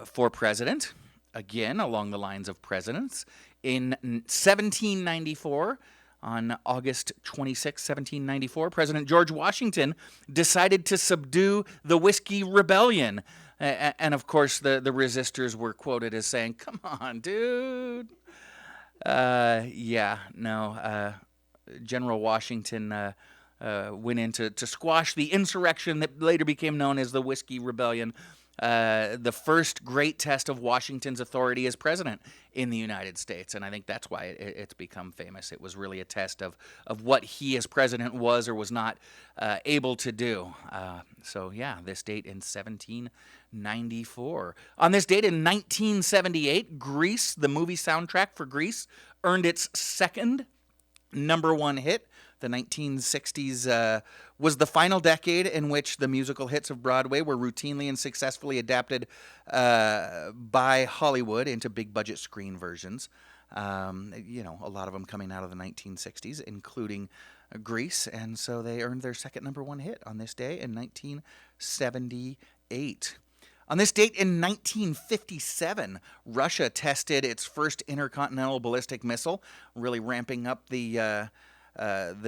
[SPEAKER 1] for president, again along the lines of presidents. In 1794, on August 26, 1794, President George Washington decided to subdue the Whiskey Rebellion. And of course, the resistors were quoted as saying, "Come on, dude." General Washington went in to squash the insurrection that later became known as the Whiskey Rebellion. The first great test of Washington's authority as president in the United States, and I think that's why it's become famous. It was really a test of what he as president was or was not able to do. So yeah, this date in 1794. On this date in 1978, Grease, the movie soundtrack for Grease, earned its second #1 hit. The 1960s was the final decade in which the musical hits of Broadway were routinely and successfully adapted by Hollywood into big-budget screen versions. A lot of them coming out of the 1960s, including Grease, and so they earned their second number one hit on this day in 1978. On this date in 1957, Russia tested its first intercontinental ballistic missile, really ramping up the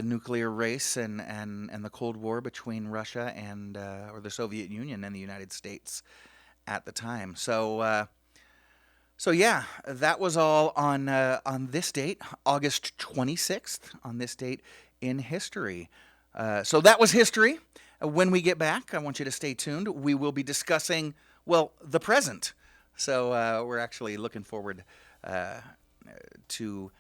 [SPEAKER 1] nuclear race and the Cold War between Russia and or the Soviet Union and the United States at the time. So yeah, that was all on this date, August 26th, on this date in history. So that was history. When we get back, I want you to stay tuned. We will be discussing, the present. So we're actually looking forward to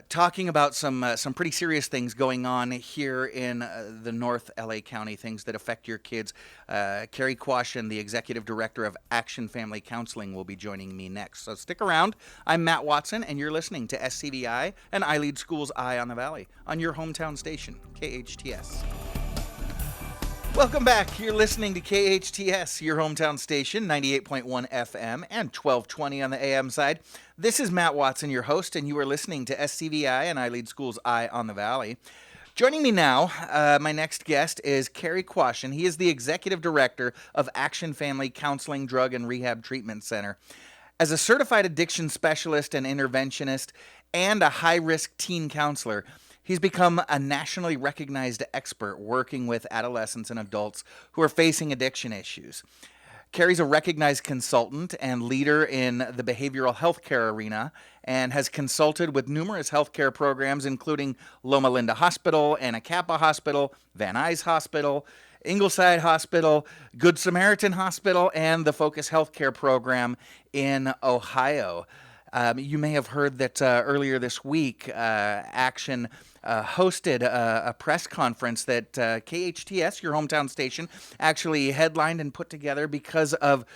[SPEAKER 1] talking about some pretty serious things going on here in the North LA County, things that affect your kids. Cary Quashen, the Executive Director of Action Family Counseling, will be joining me next. So stick around. I'm Matt Watson, and you're listening to SCVi and I Lead Schools Eye on the Valley on your hometown station, KHTS. Welcome back. You're listening to KHTS, your hometown station, 98.1 FM and 1220 on the AM side. This is Matt Watson, your host, and you are listening to SCVi and I Lead Schools Eye on the Valley. Joining me now, my next guest is Cary Quashen. He is the Executive Director of Action Family Counseling, Drug, and Rehab Treatment Center. As a certified addiction specialist and interventionist and a high-risk teen counselor, he's become a nationally recognized expert working with adolescents and adults who are facing addiction issues. Cary's a recognized consultant and leader in the behavioral health care arena and has consulted with numerous healthcare programs, including Loma Linda Hospital, Anacapa Hospital, Van Nuys Hospital, Ingleside Hospital, Good Samaritan Hospital, and the Focus Healthcare Program in Ohio. You may have heard that earlier this week, Action hosted a press conference that KHTS, your hometown station, actually headlined and put together because of,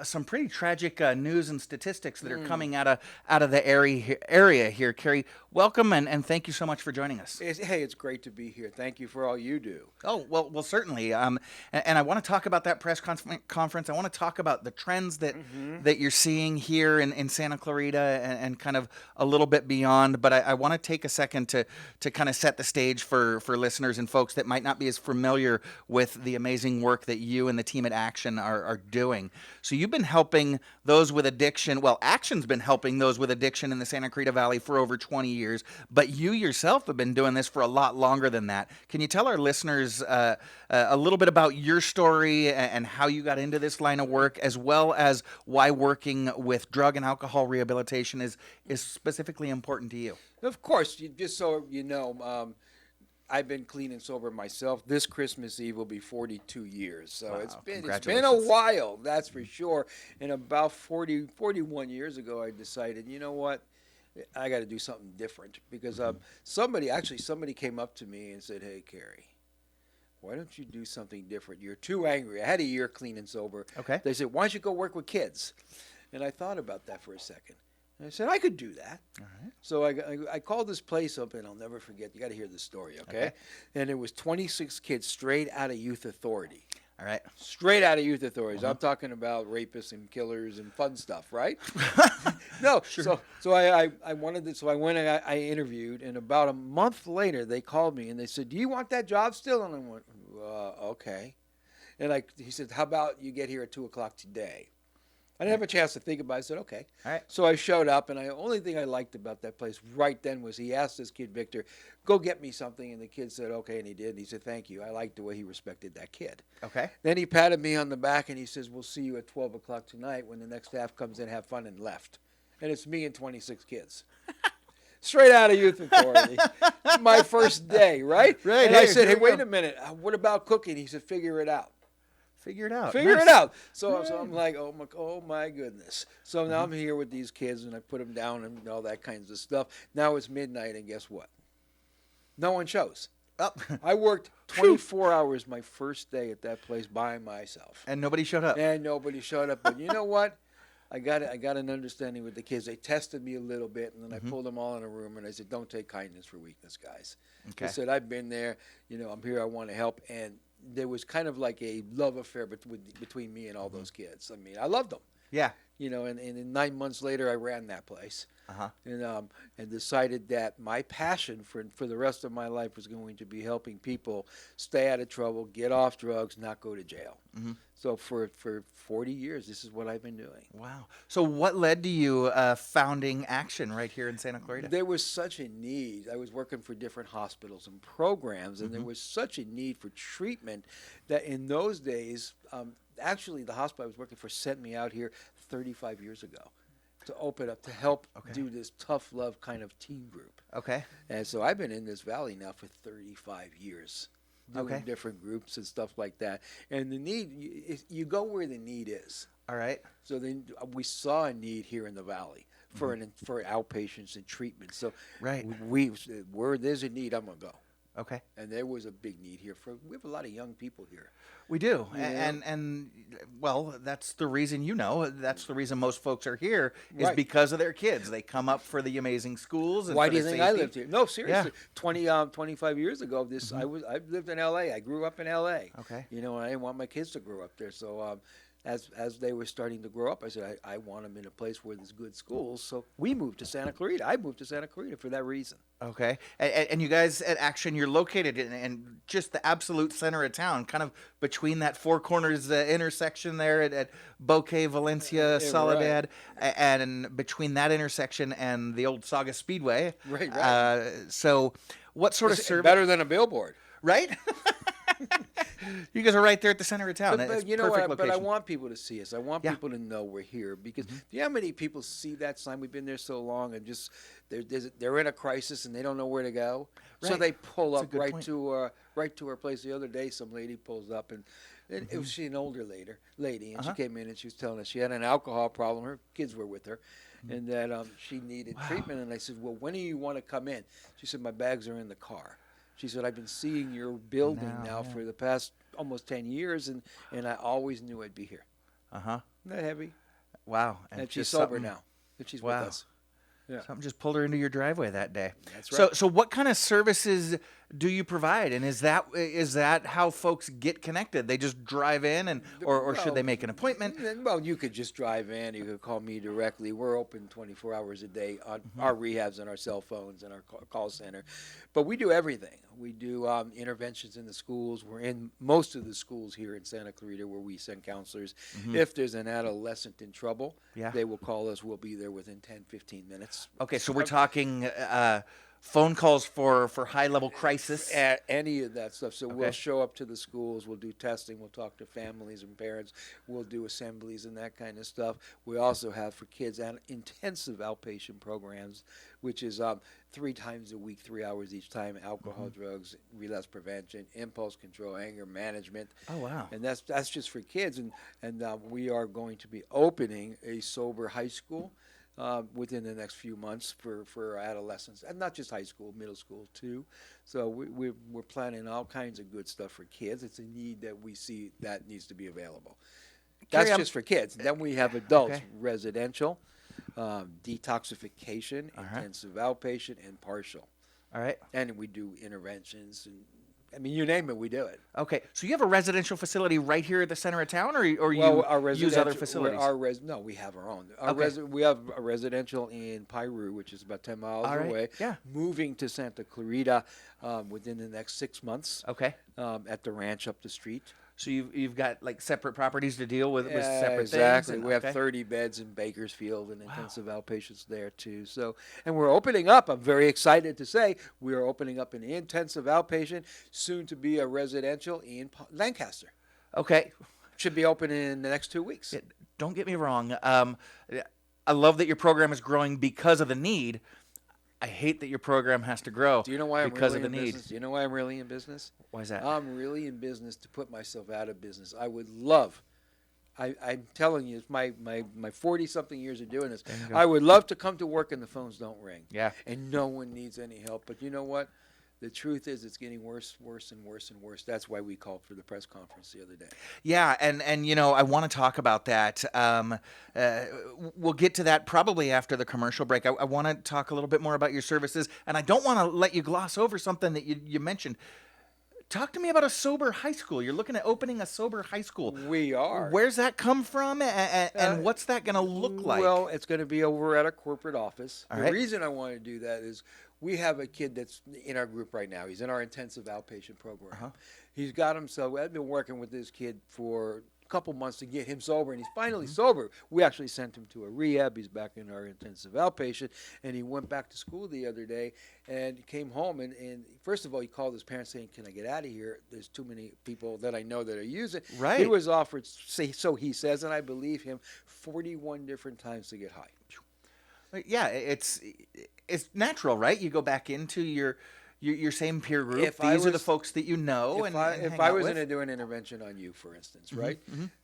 [SPEAKER 1] some pretty tragic news and statistics that are coming out of the area here. Cary, welcome, and thank you so much for joining us.
[SPEAKER 4] Hey, it's great to be here. Thank you for all you do.
[SPEAKER 1] Oh, well, certainly. And I want to talk about that press conference. I want to talk about the trends that you're seeing here in Santa Clarita and kind of a little bit beyond. But I want to take a second to kind of set the stage for listeners and folks that might not be as familiar with the amazing work that you and the team at Action are doing. So you've been helping those with addiction. Well, Action's been helping those with addiction in the Santa Clarita Valley for over 20 years, but you yourself have been doing this for a lot longer than that. Can you tell our listeners a little bit about your story and how you got into this line of work, as well as why working with drug and alcohol rehabilitation is specifically important to you?
[SPEAKER 4] Of course, just so you know, I've been clean and sober myself. This Christmas Eve will be 42 years. So
[SPEAKER 1] wow,
[SPEAKER 4] it's been a while, that's for sure. And about 41 years ago, I decided, you know what? I got to do something different because somebody came up to me and said, "Hey, Cary, why don't you do something different? You're too angry." I had a year clean and sober.
[SPEAKER 1] Okay.
[SPEAKER 4] They said, "Why don't you go work with kids?" And I thought about that for a second. And I said, I could do that.
[SPEAKER 1] All right.
[SPEAKER 4] So I called this place up, and I'll never forget. You got to hear this story, okay? And it was 26 kids straight out of Youth Authority.
[SPEAKER 1] All right.
[SPEAKER 4] Straight out of Youth Authorities. I'm talking about rapists and killers and fun stuff, right? No.
[SPEAKER 1] Sure.
[SPEAKER 4] So I wanted this. So I went and I interviewed, and about a month later, they called me and they said, "Do you want that job still?" And I went, "Okay." And he said, "How about you get here at 2:00 today?" I didn't have a chance to think about it. I said, okay.
[SPEAKER 1] All right.
[SPEAKER 4] So I showed up, and the only thing I liked about that place right then was he asked this kid, Victor, "Go get me something." And the kid said, okay, and he did. And he said, "Thank you." I liked the way he respected that kid.
[SPEAKER 1] Okay.
[SPEAKER 4] Then he patted me on the back, and he says, "We'll see you at 12:00 tonight when the next staff comes in, have fun," and left. And it's me and 26 kids. Straight out of Youth Authority. My first day, right?
[SPEAKER 1] Right.
[SPEAKER 4] And I said, "Hey, wait a minute. What about cooking?" He said, "Figure it out."
[SPEAKER 1] Figure it out.
[SPEAKER 4] Figure
[SPEAKER 1] Nice.
[SPEAKER 4] it out. So I'm like, oh my goodness. So now I'm here with these kids, and I put them down and all that kinds of stuff. Now it's midnight, and guess what? No one shows.
[SPEAKER 1] Oh.
[SPEAKER 4] I worked 24 hours my first day at that place by myself.
[SPEAKER 1] And nobody showed up.
[SPEAKER 4] And nobody showed up. But you know what? I got an understanding with the kids. They tested me a little bit, and then I pulled them all in a room, and I said, "Don't take kindness for weakness, guys."
[SPEAKER 1] Okay.
[SPEAKER 4] I said, "I've been there. I'm here. I want to help." And there was kind of like a love affair between me and all those kids. I mean, I loved them.
[SPEAKER 1] Yeah.
[SPEAKER 4] And 9 months later, I ran that place. and decided that my passion for the rest of my life was going to be helping people stay out of trouble, get off drugs, not go to jail. So for 40 years, this is what I've been doing.
[SPEAKER 1] Wow. So what led to you founding Action right here in Santa Clarita?
[SPEAKER 4] There was such a need. I was working for different hospitals and programs, and there was such a need for treatment that in those days, actually the hospital I was working for sent me out here 35 years ago to open up, to help do this tough love kind of team group.
[SPEAKER 1] Okay.
[SPEAKER 4] And so I've been in this valley now for 35 years. Doing different groups and stuff like that. And the need, you go where the need is.
[SPEAKER 1] All right.
[SPEAKER 4] So then we saw a need here in the valley for for outpatients and treatment. So where there's a need, I'm going to go.
[SPEAKER 1] Okay.
[SPEAKER 4] And there was a big need here. We have a lot of young people here.
[SPEAKER 1] We do.
[SPEAKER 4] Yeah.
[SPEAKER 1] And well, that's the reason, that's the reason most folks are here is
[SPEAKER 4] Right.
[SPEAKER 1] because of their kids. They come up for the amazing schools. And
[SPEAKER 4] Why
[SPEAKER 1] for
[SPEAKER 4] do you
[SPEAKER 1] the
[SPEAKER 4] think I
[SPEAKER 1] safety.
[SPEAKER 4] lived here? No, seriously.
[SPEAKER 1] Yeah.
[SPEAKER 4] 25 years ago, I lived in L.A. I grew up in L.A.
[SPEAKER 1] Okay.
[SPEAKER 4] And I didn't want my kids to grow up there. So as they were starting to grow up, I said, I want them in a place where there's good schools. So we moved to Santa Clarita. I moved to Santa Clarita for that reason.
[SPEAKER 1] Okay. And you guys at Action, you're located in just the absolute center of town, kind of between that Four Corners intersection there at Bouquet, Valencia, Soledad, and between that intersection and the old Saga Speedway.
[SPEAKER 4] Right.
[SPEAKER 1] So what sort of service?
[SPEAKER 4] Better than a billboard.
[SPEAKER 1] Right? You guys are right there at the center of town.
[SPEAKER 4] But
[SPEAKER 1] It's
[SPEAKER 4] you know
[SPEAKER 1] perfect
[SPEAKER 4] what? But I
[SPEAKER 1] location.
[SPEAKER 4] want people to see us. I want people to know we're here because do you know how many people see that sign? We've been there so long and just they're in a crisis and they don't know where to go, so
[SPEAKER 1] Right.
[SPEAKER 4] they pull
[SPEAKER 1] That's a
[SPEAKER 4] up
[SPEAKER 1] good
[SPEAKER 4] right
[SPEAKER 1] point.
[SPEAKER 4] to our place. The other day, some lady pulls up and it was an older lady, and she came in and she was telling us she had an alcohol problem. Her kids were with her. And that she needed treatment. And I said, well, when do you want to come in? She said, my bags are in the car. She said, I've been seeing your building now for the past almost 10 years, and I always knew I'd be here.
[SPEAKER 1] Uh-huh.
[SPEAKER 4] Isn't that heavy?
[SPEAKER 1] Wow.
[SPEAKER 4] And she's
[SPEAKER 1] just
[SPEAKER 4] sober
[SPEAKER 1] something-
[SPEAKER 4] now. And she's with us. Yeah.
[SPEAKER 1] Something just pulled her into your driveway that day.
[SPEAKER 4] That's right.
[SPEAKER 1] So what kind of services do you provide? And is that how folks get connected? They just drive in or should they make an appointment?
[SPEAKER 4] Well, you could just drive in. You could call me directly. We're open 24 hours a day on our rehabs and our cell phones and our call center. But we do everything. We do interventions in the schools. We're in most of the schools here in Santa Clarita where we send counselors. If there's an adolescent in trouble, they will call us. We'll be there within 10, 15 minutes.
[SPEAKER 1] Okay, so we're talking phone calls for high-level crisis.
[SPEAKER 4] Any of that stuff. So we'll show up to the schools. We'll do testing. We'll talk to families and parents. We'll do assemblies and that kind of stuff. We also have for kids intensive outpatient programs, which is 3 times a week, 3 hours each time, alcohol, drugs, relapse prevention, impulse control, anger management.
[SPEAKER 1] Oh, wow.
[SPEAKER 4] And that's just for kids. And we are going to be opening a sober high school within the next few months for adolescents, and not just high school, middle school too. So we're planning all kinds of good stuff for kids. It's a need that we see that needs to be available. That's
[SPEAKER 1] Cary,
[SPEAKER 4] just for kids. Then we have adults, residential, detoxification, intensive outpatient, and partial.
[SPEAKER 1] All right.
[SPEAKER 4] And we do interventions and. I mean, you name it, we do it.
[SPEAKER 1] Okay, so you have a residential facility right here at the center of town, or you
[SPEAKER 4] our
[SPEAKER 1] use other facilities?
[SPEAKER 4] No, we have our own.
[SPEAKER 1] Okay.
[SPEAKER 4] We have a residential in Piru, which is about 10 miles away.
[SPEAKER 1] Yeah.
[SPEAKER 4] Moving to Santa Clarita within the next 6 months.
[SPEAKER 1] Okay.
[SPEAKER 4] At the ranch up the street.
[SPEAKER 1] So you've got like separate properties to deal with separate
[SPEAKER 4] exactly.
[SPEAKER 1] things.
[SPEAKER 4] We have 30 beds in Bakersfield and intensive outpatients there too. So, and we're opening up. I'm very excited to say we are opening up an intensive outpatient, soon to be a residential in Lancaster.
[SPEAKER 1] Okay.
[SPEAKER 4] Should be open in the next 2 weeks.
[SPEAKER 1] Don't get me wrong. I love that your program is growing because of the need. I hate that your program has to grow
[SPEAKER 4] Do you know why
[SPEAKER 1] because
[SPEAKER 4] I'm really
[SPEAKER 1] of the
[SPEAKER 4] in
[SPEAKER 1] need.
[SPEAKER 4] business? Do you know why I'm really in business?
[SPEAKER 1] Why is that?
[SPEAKER 4] I'm really in business to put myself out of business. I would love, I'm telling you, it's my 40-something years of doing this.
[SPEAKER 1] you go.
[SPEAKER 4] I would love to come to work and the phones don't ring.
[SPEAKER 1] Yeah.
[SPEAKER 4] And no one needs any help. But you know what? The truth is it's getting worse, worse, and worse and worse. That's why we called for the press conference the other day.
[SPEAKER 1] Yeah, and I want to talk about that. We'll get to that probably after the commercial break. I want to talk a little bit more about your services, and I don't want to let you gloss over something that you mentioned. Talk to me about a sober high school. You're looking at opening a sober high school.
[SPEAKER 4] We are.
[SPEAKER 1] Where's that come from, and what's that going to look like?
[SPEAKER 4] Well, it's going to be over at a corporate office.
[SPEAKER 1] All
[SPEAKER 4] The
[SPEAKER 1] right.
[SPEAKER 4] reason I want to do that is we have a kid that's in our group right now. He's in our intensive outpatient program. He's got himself. I've been working with this kid for a couple months to get him sober, and he's finally sober. We actually sent him to a rehab. He's back in our intensive outpatient, and he went back to school the other day and came home. And first of all, he called his parents saying, "Can I get out of here? There's too many people that I know that are using."
[SPEAKER 1] Right.
[SPEAKER 4] He was offered, so he says, and I believe him, 41 different times to get high.
[SPEAKER 1] Yeah, it's natural, right? You go back into your same peer group.
[SPEAKER 4] If I
[SPEAKER 1] These are the
[SPEAKER 4] was-
[SPEAKER 1] folks that you know.
[SPEAKER 4] If
[SPEAKER 1] hang
[SPEAKER 4] I
[SPEAKER 1] out
[SPEAKER 4] was
[SPEAKER 1] with.
[SPEAKER 4] going to do an intervention on you, for instance, right?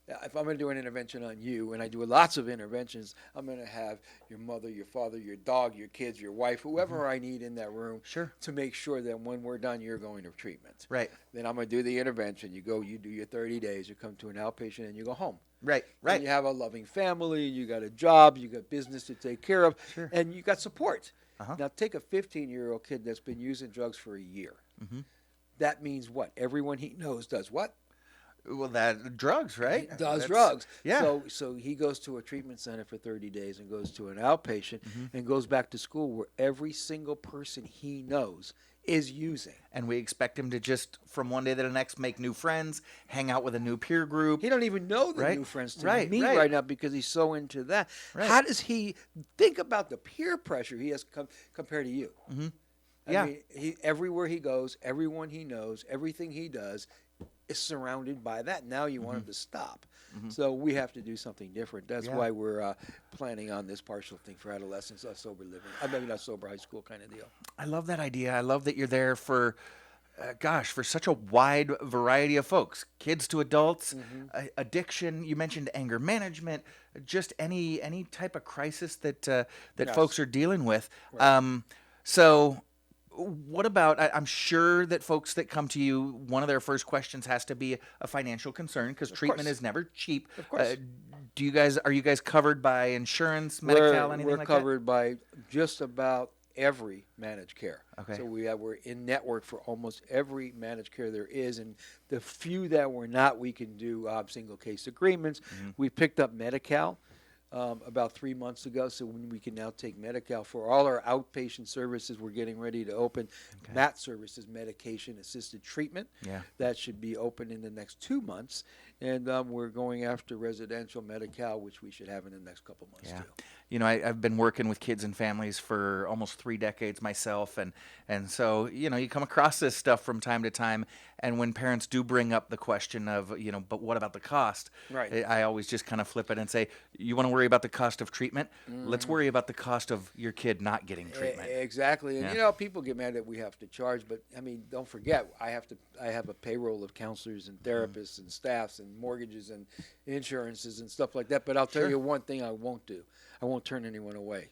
[SPEAKER 4] If I'm going to do an intervention on you, and I do lots of interventions, I'm going to have your mother, your father, your dog, your kids, your wife, whoever I need in that room
[SPEAKER 1] Sure.
[SPEAKER 4] to make sure that when we're done, you're going to treatment.
[SPEAKER 1] Right.
[SPEAKER 4] Then I'm going to do the intervention. You go, you do your 30 days, you come to an outpatient, and you go home.
[SPEAKER 1] Right.
[SPEAKER 4] And
[SPEAKER 1] Right.
[SPEAKER 4] you have a loving family, you got a job, you got business to take care of,
[SPEAKER 1] Sure.
[SPEAKER 4] and you got support.
[SPEAKER 1] Uh-huh.
[SPEAKER 4] Now take a 15-year-old kid that's been using drugs for a year. That means what? Everyone he knows does what?
[SPEAKER 1] Well, that drugs, right?
[SPEAKER 4] Does
[SPEAKER 1] That's-
[SPEAKER 4] drugs.
[SPEAKER 1] Yeah.
[SPEAKER 4] So he goes to a treatment center for 30 days and goes to an outpatient and goes back to school where every single person he knows is using.
[SPEAKER 1] And we expect him to just, from one day to the next, make new friends, hang out with a new peer group.
[SPEAKER 4] He don't even know the
[SPEAKER 1] Right.
[SPEAKER 4] new friends to
[SPEAKER 1] Right,
[SPEAKER 4] meet
[SPEAKER 1] right.
[SPEAKER 4] right now because he's so into that.
[SPEAKER 1] Right.
[SPEAKER 4] How does he think about the peer pressure he has compared to you?
[SPEAKER 1] Yeah.
[SPEAKER 4] I mean, everywhere he goes, everyone he knows, everything he does is surrounded by that. Now you want him to stop. So we have to do something different. That's
[SPEAKER 1] Yeah.
[SPEAKER 4] why we're planning on this partial thing for adolescents, sober living. Maybe not sober high school kind of deal.
[SPEAKER 1] I love that idea. I love that you're there for, for such a wide variety of folks, kids to adults, addiction. You mentioned anger management, just any type of crisis that
[SPEAKER 4] Yes.
[SPEAKER 1] folks are dealing with. So, what about? I'm sure that folks that come to you, one of their first questions has to be a financial concern because treatment
[SPEAKER 4] course.
[SPEAKER 1] is never cheap.
[SPEAKER 4] Of course.
[SPEAKER 1] Are you guys covered by insurance, Medi-Cal, anything
[SPEAKER 4] we're
[SPEAKER 1] like
[SPEAKER 4] covered by just about every managed care.
[SPEAKER 1] Okay.
[SPEAKER 4] So we're in network for almost every managed care there is, and the few that we're not, we can do single case agreements. We picked up Medi-Cal about 3 months ago, so when we can now take Medi-Cal for all our outpatient services. We're getting ready to open MAT services, medication assisted treatment.
[SPEAKER 1] Yeah.
[SPEAKER 4] That should be open in the next 2 months, and we're going after residential Medi-Cal, which we should have in the next couple months
[SPEAKER 1] Yeah.
[SPEAKER 4] too.
[SPEAKER 1] You know, I've been working with kids and families for almost 3 decades myself, and so, you know, you come across this stuff from time to time, and when parents do bring up the question of, you know, but what about the cost?
[SPEAKER 4] Right.
[SPEAKER 1] I always just kind of flip it and say, you want to worry about the cost of treatment? Let's worry about the cost of your kid not getting treatment.
[SPEAKER 4] Exactly, and
[SPEAKER 1] Yeah.
[SPEAKER 4] you know, people get mad that we have to charge, but I mean, don't forget, I have a payroll of counselors and therapists and staffs and mortgages and insurances and stuff like that. But I'll tell
[SPEAKER 1] Sure.
[SPEAKER 4] you one thing I won't do. I won't turn anyone away.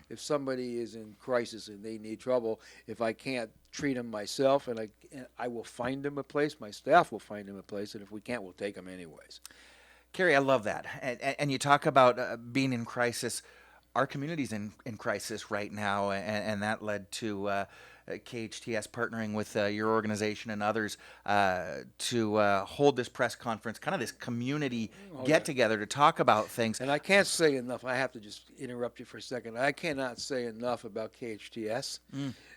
[SPEAKER 4] If somebody is in crisis and they need trouble, if I can't treat them myself, and I will find them a place, my staff will find them a place, and if we can't, we'll take them anyways.
[SPEAKER 1] Cary, I love that. And you talk about being in crisis. Our community's in crisis right now, and that led to KHTS partnering with your organization and others to hold this press conference, kind of this community get-together to talk about things.
[SPEAKER 4] And I can't say enough. I have to just interrupt you for a second. I cannot say enough about KHTS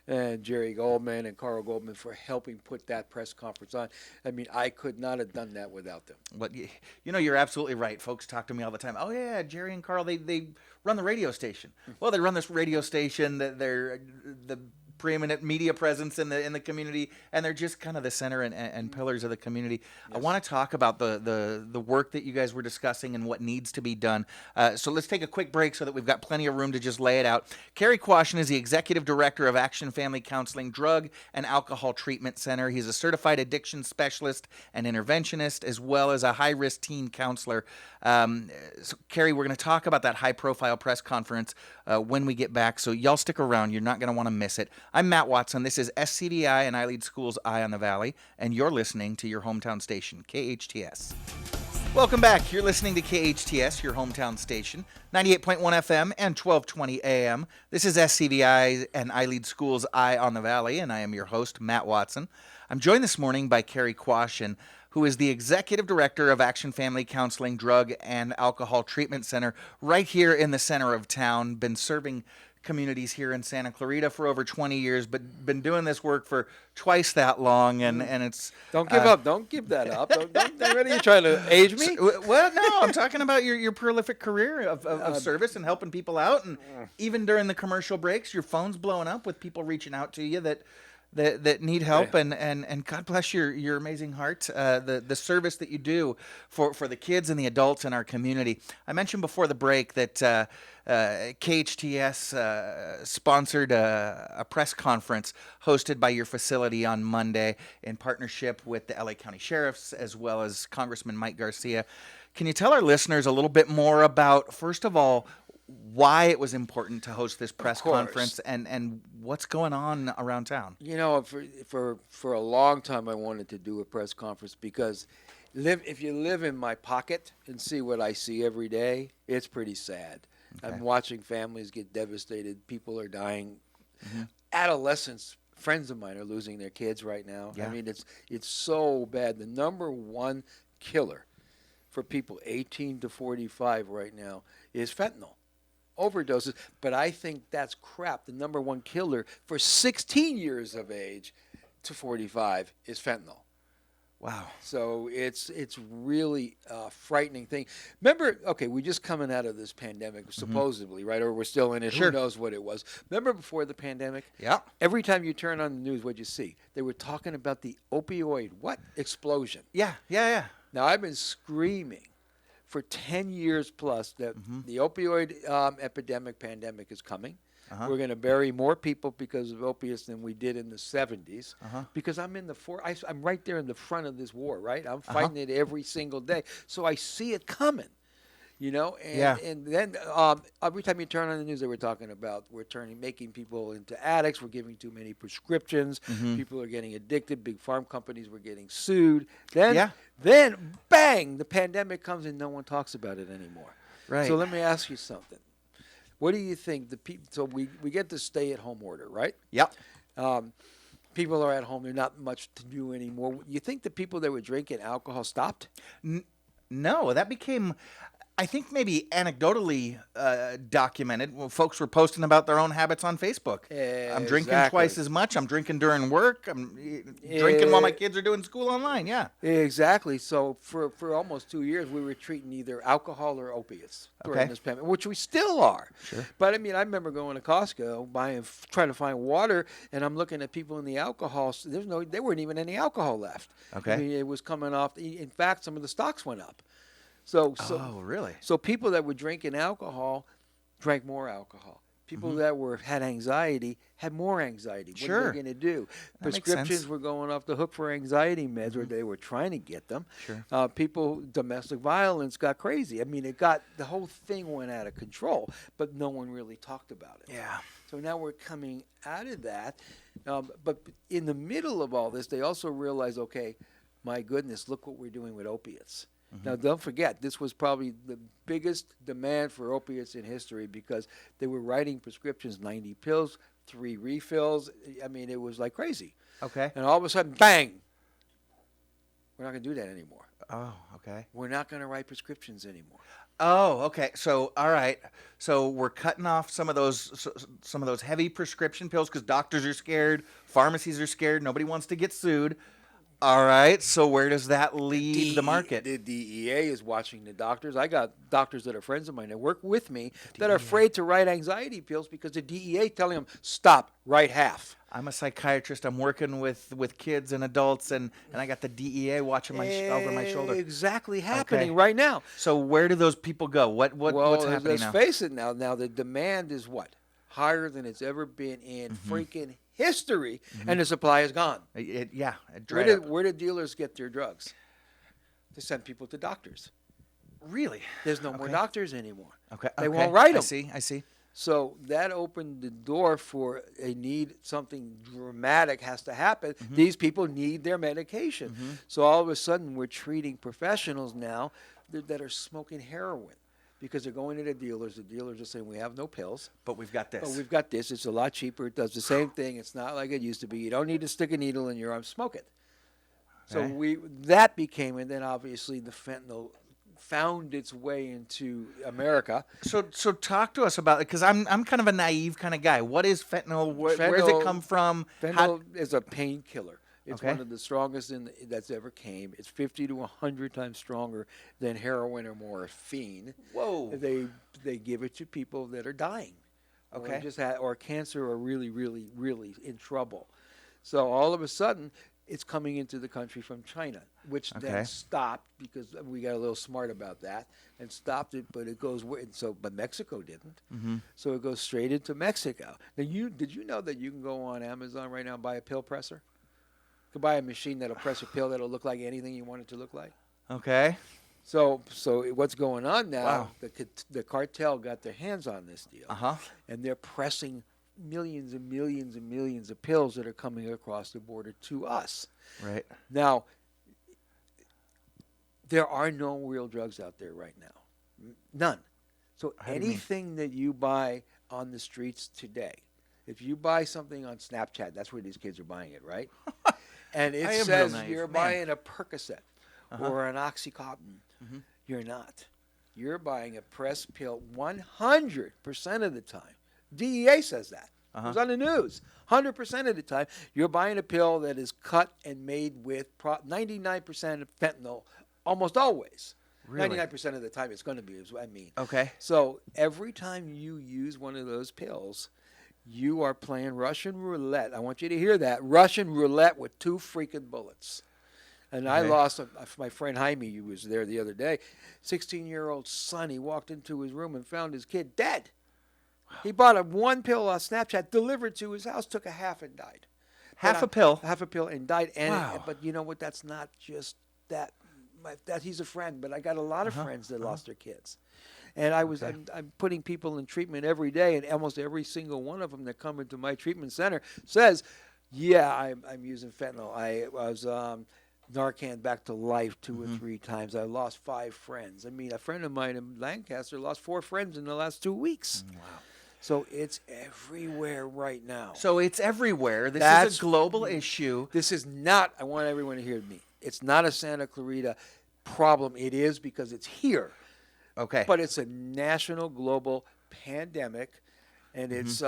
[SPEAKER 4] and Jerry Goldman and Carl Goldman for helping put that press conference on. I mean, I could not have done that without them.
[SPEAKER 1] But you know, you're absolutely right. Folks talk to me all the time. Oh yeah, Jerry and Carl, they run the radio station. Well, they run this radio station. They're the preeminent media presence in the community, and they're just kind of the center and pillars of the community. I want to talk about the work that you guys were discussing and what needs to be done. So let's take a quick break so that we've got plenty of room to just lay it out. Cary Quashen is the Executive Director of Action Family Counseling Drug and Alcohol Treatment Center. He's a certified addiction specialist and interventionist, as well as a high-risk teen counselor. So Cary, we're going to talk about that high-profile press conference when we get back, so y'all stick around. You're not going to want to miss it. I'm Matt Watson. This is SCVi, and I lead School's Eye on the Valley, and you're listening to your hometown station, KHTS. Welcome back. You're listening to KHTS, your hometown station, 98.1 FM and 1220 AM. This is SCVi, and I lead School's Eye on the Valley, and I am your host, Matt Watson. I'm joined this morning by Cary Quashen, who is the Executive Director of Action Family Counseling Drug and Alcohol Treatment Center right here in the center of town. Been serving communities here in Santa Clarita for over 20 years, but been doing this work for twice that long, and it's...
[SPEAKER 4] Don't give up. Don't give that up. What are you trying to age me?
[SPEAKER 1] Well, no, I'm talking about your prolific career of service and helping people out, and even during the commercial breaks, your phone's blowing up with people reaching out to you that need help, and God bless your amazing heart, the service that you do for the kids and the adults in our community. I mentioned before the break that KHTS sponsored a press conference hosted by your facility on Monday in partnership with the LA County Sheriffs as well as Congressman Mike Garcia. Can you tell our listeners a little bit more about, first of all, why it was important to host this press conference and what's going on around town?
[SPEAKER 4] You know, for a long time I wanted to do a press conference because if you live in my pocket and see what I see every day, it's pretty sad. Okay. I'm watching families get devastated. People are dying. Mm-hmm. Adolescents, friends of mine, are losing their kids right now. Yeah. I mean, it's so bad. The number one killer for people 18 to 45 right now is fentanyl. Overdoses, but I think that's crap. The number one killer for 16 years of age to 45 is fentanyl.
[SPEAKER 1] Wow.
[SPEAKER 4] So it's really a frightening thing. Remember, okay, we're just coming out of this pandemic, supposedly, right? Or we're still in it. Sure. Who knows what it was. Remember before the pandemic? Yeah. Every time you turn on the news, what'd you see? They were talking about the opioid, explosion.
[SPEAKER 1] Yeah.
[SPEAKER 4] Now, I've been screaming for 10 years plus that the opioid pandemic is coming. We're going to bury more people because of opiates than we did in the 70s. Because I'm I'm right there in the front of this war, right? I'm fighting it every single day. So I see it coming, you know? And then every time you turn on the news, they were talking about making people into addicts. We're giving too many prescriptions. People are getting addicted. Big farm companies were getting sued. Then, bang, the pandemic comes and no one talks about it anymore. Right. So let me ask you something. What do you think so we get the stay-at-home order, right?
[SPEAKER 1] Yep.
[SPEAKER 4] People are at home. There's not much to do anymore. You think the people that were drinking alcohol stopped?
[SPEAKER 1] No, that became... I think maybe anecdotally documented. Well, folks were posting about their own habits on Facebook. I'm drinking twice as much. I'm drinking during work. I'm drinking while my kids are doing school online. Yeah.
[SPEAKER 4] Exactly. So for almost 2 years, we were treating either alcohol or opiates during this pandemic, which we still are. Sure. But I mean, I remember going to Costco, trying to find water, and I'm looking at people in the alcohol. There weren't even any alcohol left. Okay. I mean, it was coming off. In fact, some of the stocks went up.
[SPEAKER 1] Oh, really?
[SPEAKER 4] So people that were drinking alcohol drank more alcohol. People that had anxiety had more anxiety. What are they going to do? Prescriptions were going off the hook for anxiety meds, or they were trying to get them. Sure. Domestic violence got crazy. I mean, the whole thing went out of control, but no one really talked about it.
[SPEAKER 1] Yeah.
[SPEAKER 4] So now we're coming out of that. But in the middle of all this, they also realized, okay, my goodness, look what we're doing with opiates. Now, don't forget, this was probably the biggest demand for opiates in history because they were writing prescriptions, 90 pills, 3 refills. I mean, it was like crazy. Okay. And all of a sudden, bang, we're not going to do that anymore.
[SPEAKER 1] Oh, okay.
[SPEAKER 4] We're not going to write prescriptions anymore.
[SPEAKER 1] Oh, okay. So, all right. So we're cutting off some of those heavy prescription pills because doctors are scared, pharmacies are scared, nobody wants to get sued. All right, so where does that leave the market?
[SPEAKER 4] The DEA is watching the doctors. I got doctors that are friends of mine that work with me that are afraid to write anxiety pills because the DEA telling them, stop, write half.
[SPEAKER 1] I'm a psychiatrist. I'm working with kids and adults, and I got the DEA watching over my shoulder.
[SPEAKER 4] Exactly happening right now.
[SPEAKER 1] So where do those people go? What's happening now?
[SPEAKER 4] Let's face it now. Now the demand is what? Higher than it's ever been in freaking history, and the supply is gone. Where do dealers get their drugs? They send people to doctors.
[SPEAKER 1] Really?
[SPEAKER 4] There's no more doctors anymore.
[SPEAKER 1] Okay.
[SPEAKER 4] They won't write them.
[SPEAKER 1] I see.
[SPEAKER 4] So that opened the door for something dramatic has to happen. These people need their medication. So all of a sudden we're treating professionals now that are smoking heroin. Because they're going to the dealers. The dealers are saying, we have no pills.
[SPEAKER 1] But we've got this.
[SPEAKER 4] It's a lot cheaper. It does the same thing. It's not like it used to be. You don't need to stick a needle in your arm. Smoke it. So
[SPEAKER 1] Okay.
[SPEAKER 4] that became, and then obviously the fentanyl found its way into America.
[SPEAKER 1] So talk to us about it, because I'm kind of a naive kind of guy. What is fentanyl? Where does it come from?
[SPEAKER 4] Fentanyl is a painkiller. It's
[SPEAKER 1] Okay.
[SPEAKER 4] one of the strongest that's ever came. It's 50 to 100 times stronger than heroin or morphine.
[SPEAKER 1] Whoa.
[SPEAKER 4] They give it to people that are dying,
[SPEAKER 1] Okay.
[SPEAKER 4] or cancer, or really, really, really in trouble. So all of a sudden, it's coming into the country from China, which
[SPEAKER 1] Okay.
[SPEAKER 4] then stopped because we got a little smart about that and stopped it. But it goes but Mexico didn't.
[SPEAKER 1] Mm-hmm.
[SPEAKER 4] So it goes straight into Mexico. Now, did you know that you can go on Amazon right now and buy a pill presser? You can buy a machine that'll press a pill that'll look like anything you want it to look like.
[SPEAKER 1] Okay.
[SPEAKER 4] So what's going on now?
[SPEAKER 1] Wow.
[SPEAKER 4] The cartel got their hands on this deal,
[SPEAKER 1] Uh-huh.
[SPEAKER 4] and they're pressing millions and millions and millions of pills that are coming across the border to us.
[SPEAKER 1] Right.
[SPEAKER 4] Now, there are no real drugs out there right now. None. So
[SPEAKER 1] How do you mean?
[SPEAKER 4] anything that you buy on the streets today, if you buy something on Snapchat, that's where these kids are buying it, right? And
[SPEAKER 1] I
[SPEAKER 4] it
[SPEAKER 1] am real
[SPEAKER 4] says
[SPEAKER 1] naive,
[SPEAKER 4] you're
[SPEAKER 1] man.
[SPEAKER 4] buying a Percocet
[SPEAKER 1] Uh-huh.
[SPEAKER 4] or an Oxycontin.
[SPEAKER 1] Mm-hmm.
[SPEAKER 4] You're not. You're buying a pressed pill 100% of the time. DEA says that. It was on the news. 100% of the time, you're buying a pill that is cut and made with 99% of fentanyl, almost always.
[SPEAKER 1] Really?
[SPEAKER 4] 99% of the time it's going to be, is what I mean.
[SPEAKER 1] Okay.
[SPEAKER 4] So every time you use one of those pills, you are playing Russian roulette. I want you to hear that. Russian roulette with 2 freaking bullets. And I
[SPEAKER 1] Okay.
[SPEAKER 4] lost my friend Jaime, who was there the other day. 16-year-old son, he walked into his room and found his kid dead. He bought one pill on Snapchat, delivered to his house, took a half and died.
[SPEAKER 1] Half a pill.
[SPEAKER 4] Half a pill and died. And
[SPEAKER 1] Wow.
[SPEAKER 4] but you know what? That's not just that. That he's a friend, but I got a lot of friends that lost their kids. And I'm putting people in treatment every day, and almost every single one of them that come into my treatment center says, yeah, I'm using fentanyl. I was Narcan back to life 2 or 3 times. I lost 5 friends. I mean, a friend of mine in Lancaster lost 4 friends in the last 2 weeks.
[SPEAKER 1] Wow.
[SPEAKER 4] So it's everywhere right now.
[SPEAKER 1] So it's everywhere. This
[SPEAKER 4] That's-
[SPEAKER 1] is a global issue.
[SPEAKER 4] This is not, I want everyone to hear me. It's not a Santa Clarita problem. It is because it's here.
[SPEAKER 1] Okay.
[SPEAKER 4] But it's a national, global pandemic, and it's